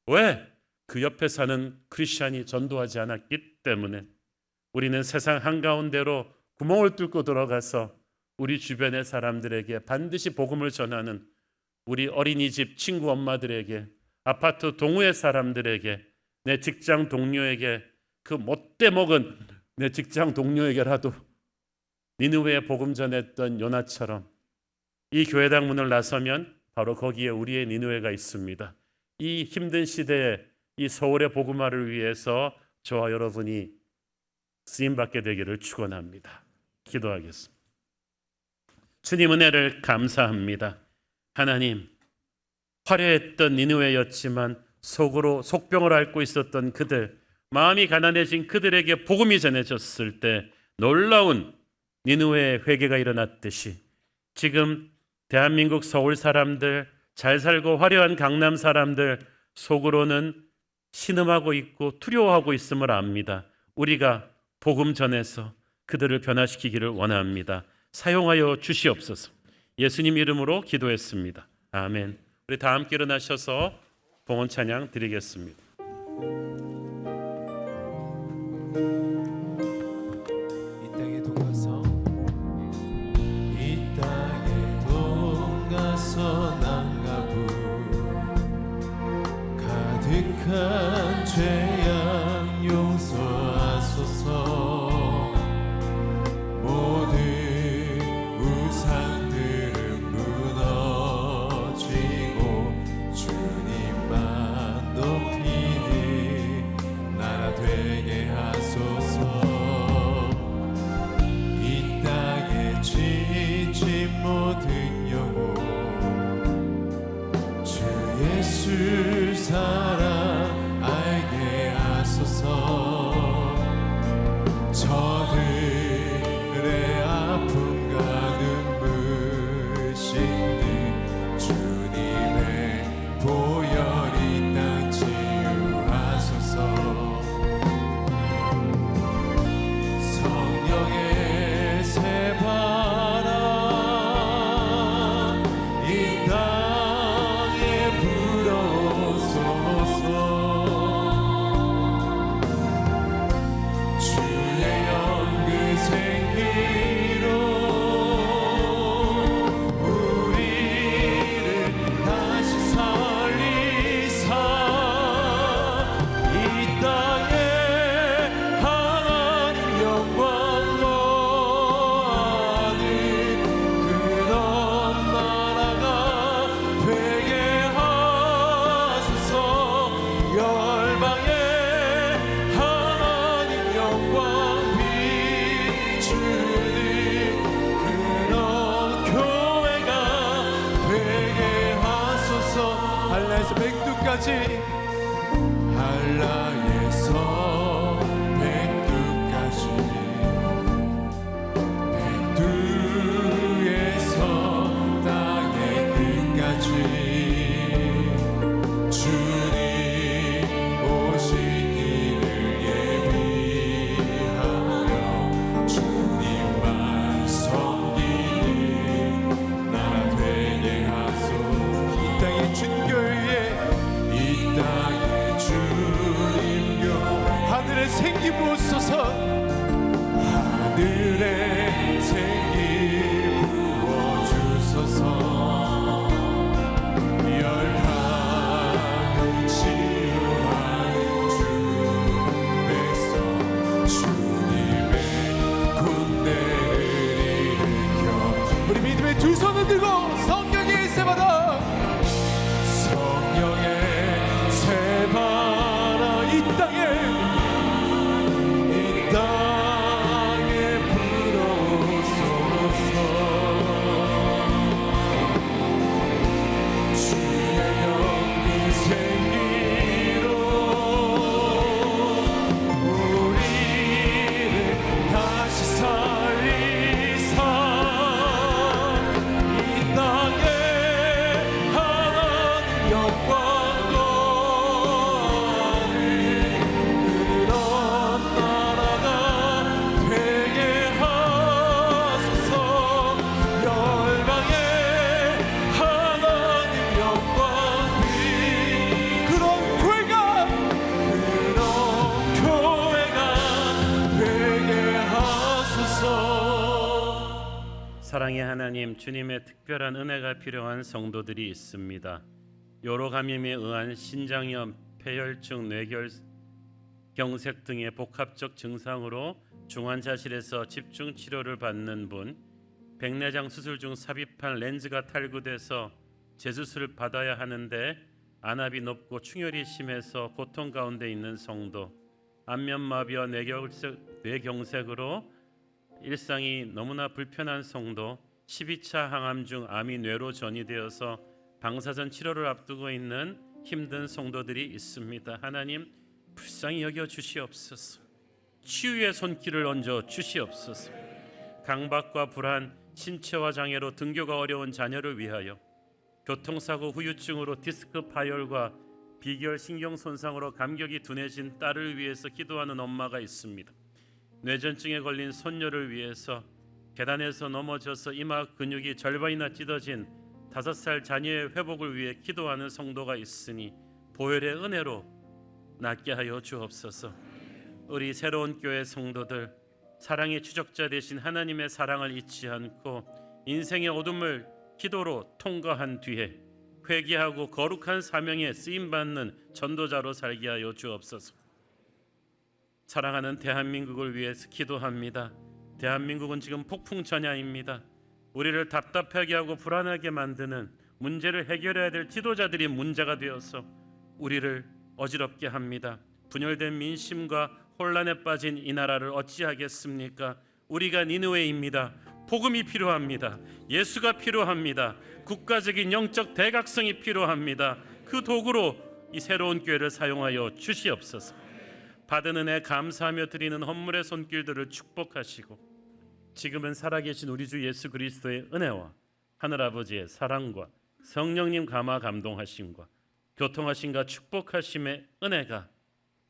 E: 왜? 그 옆에 사는 크리스찬이 전도하지 않았기 때문에. 우리는 세상 한가운데로 구멍을 뚫고 들어가서 우리 주변의 사람들에게 반드시 복음을 전하는 우리 어린이집 친구 엄마들에게, 아파트 동호회 사람들에게, 내 직장 동료에게, 그 못돼 먹은 내 직장 동료에게라도 니느웨에 복음 전했던 요나처럼 이 교회당 문을 나서면 바로 거기에 우리의 니느웨가 있습니다. 이 힘든 시대에 이 서울의 복음화를 위해서 저와 여러분이 쓰임받게 되기를 축원합니다. 기도하겠습니다. 주님 은혜를 감사합니다. 하나님, 화려했던 니느웨였지만 속으로 속병을 앓고 있었던 그들, 마음이 가난해진 그들에게 복음이 전해졌을 때 놀라운 니느웨의 회개가 일어났듯이 지금 대한민국 서울 사람들, 잘 살고 화려한 강남 사람들 속으로는 신음하고 있고 두려워하고 있음을 압니다. 우리가 복음 전해서 그들을 변화시키기를 원합니다. 사용하여 주시옵소서. 예수님 이름으로 기도했습니다. 아멘. 우리 다 함께 일어나셔서 봉헌 찬양 드리겠습니다.
F: 이 땅에 동가서 남가부 가득한 죄악 용서하소서. 모든 우상들은 무너져 예수 사랑 알게 하소서. 저들의 아픔과 눈물 씻는 주님의 보혈 이 땅 치유하소서. 성령의 새 바람 이 땅에 불어소서. 주의 영그 생기로 우리를 다시 살리사 이 땅에 하나님 영광 거하는 그런 나라가 되게 하소서. 열방에 하나님 영광 비추는 그런 교회가 되게 하소서. 한라에서 백두까지 한라에서 백두까지 백두에서 땅의 끝까지 주님 오시기를 예비하며 주님만 섬기는 나라 되게 하소서. 이 땅의 준교회 이 땅의 주님교 하늘에 생기 부으소서. 하늘에 생기 부어주소서. 열방을 치유하는 주 백성 주님의 군대를 일으켜 우리 믿음의 두 손을 들고 성령의 세바다 성령의 세바라 이 땅에 불어소서. 주의 영그 생기로 우리를 다시 살리사 이 땅에 하나님 영광 거하는 그런 나라가 되게 하소서. 열방에 하나님 영광 그런 교회가 되게 하소서.
E: 사랑의 하나님, 주님의 특별한 은혜가 필요한 성도들이 있습니다. 요로 감염에 의한 신장염, 폐혈증, 뇌경색 등의 복합적 증상으로 중환자실에서 집중 치료를 받는 분, 백내장 수술 중 삽입한 렌즈가 탈구돼서 재수술을 받아야 하는데 안압이 높고 충혈이 심해서 고통 가운데 있는 성도, 안면마비와 뇌경색으로 일상이 너무나 불편한 성도, 12차 항암 중 암이 뇌로 전이되어서 방사선 치료를 앞두고 있는 힘든 성도들이 있습니다. 하나님, 불쌍히 여겨 주시옵소서. 치유의 손길을 얹어 주시옵소서. 강박과 불안, 신체화 장애로 등교가 어려운 자녀를 위하여, 교통사고 후유증으로 디스크 파열과 비결 신경 손상으로 감격이 둔해진 딸을 위해서 기도하는 엄마가 있습니다. 뇌전증에 걸린 손녀를 위해서 계단에서 넘어져서 이마 근육이 절반이나 찢어진 5살 자녀의 회복을 위해 기도하는 성도가 있으니 보혈의 은혜로 낫게 하여 주옵소서. 우리 새로운 교회 성도들, 사랑의 추적자 되신 하나님의 사랑을 잊지 않고 인생의 어둠을 기도로 통과한 뒤에 회개하고 거룩한 사명에 쓰임받는 전도자로 살게 하여 주옵소서. 사랑하는 대한민국을 위해서 기도합니다. 대한민국은 지금 폭풍 전야입니다. 우리를 답답하게 하고 불안하게 만드는 문제를 해결해야 될 지도자들이 문제가 되어서 우리를 어지럽게 합니다. 분열된 민심과 혼란에 빠진 이 나라를 어찌하겠습니까? 우리가 니느웨입니다. 복음이 필요합니다. 예수가 필요합니다. 국가적인 영적 대각성이 필요합니다. 그 도구로 이 새로운 교회를 사용하여 주시옵소서. 받은 은혜 감사하며 드리는 헌물의 손길들을 축복하시고 지금은 살아계신 우리 주 예수 그리스도의 은혜와 하늘아버지의 사랑과 성령님 감화 감동하심과 교통하심과 축복하심의 은혜가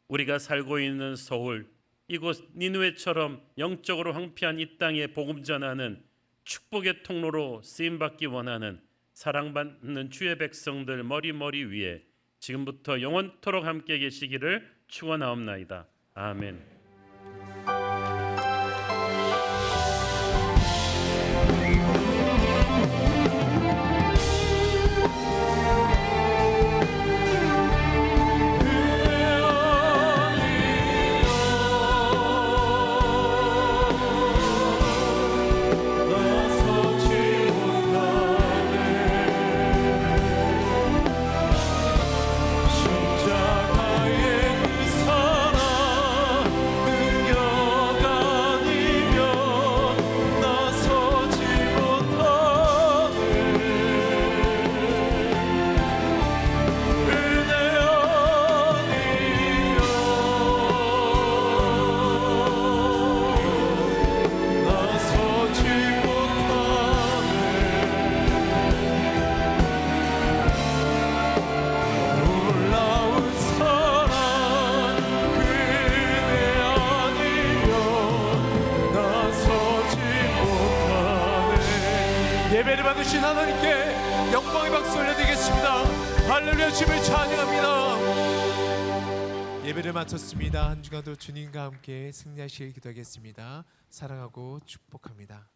E: 우리가 살고 있는 서울 이곳 니느웨처럼 영적으로 황폐한 이 땅에 복음 전하는 축복의 통로로 쓰임받기 원하는 사랑받는 주의 백성들 머리 위에 지금부터 영원토록 함께 계시기를 축원하옵나이다. 아멘.
F: 예배를 받으신 하나님께 영광의 박수 올려드리겠습니다. 할렐루야. 주님을 찬양합니다. 예배를 마쳤습니다. 한 주간도 주님과 함께 승리하시길 기도하겠습니다. 사랑하고 축복합니다.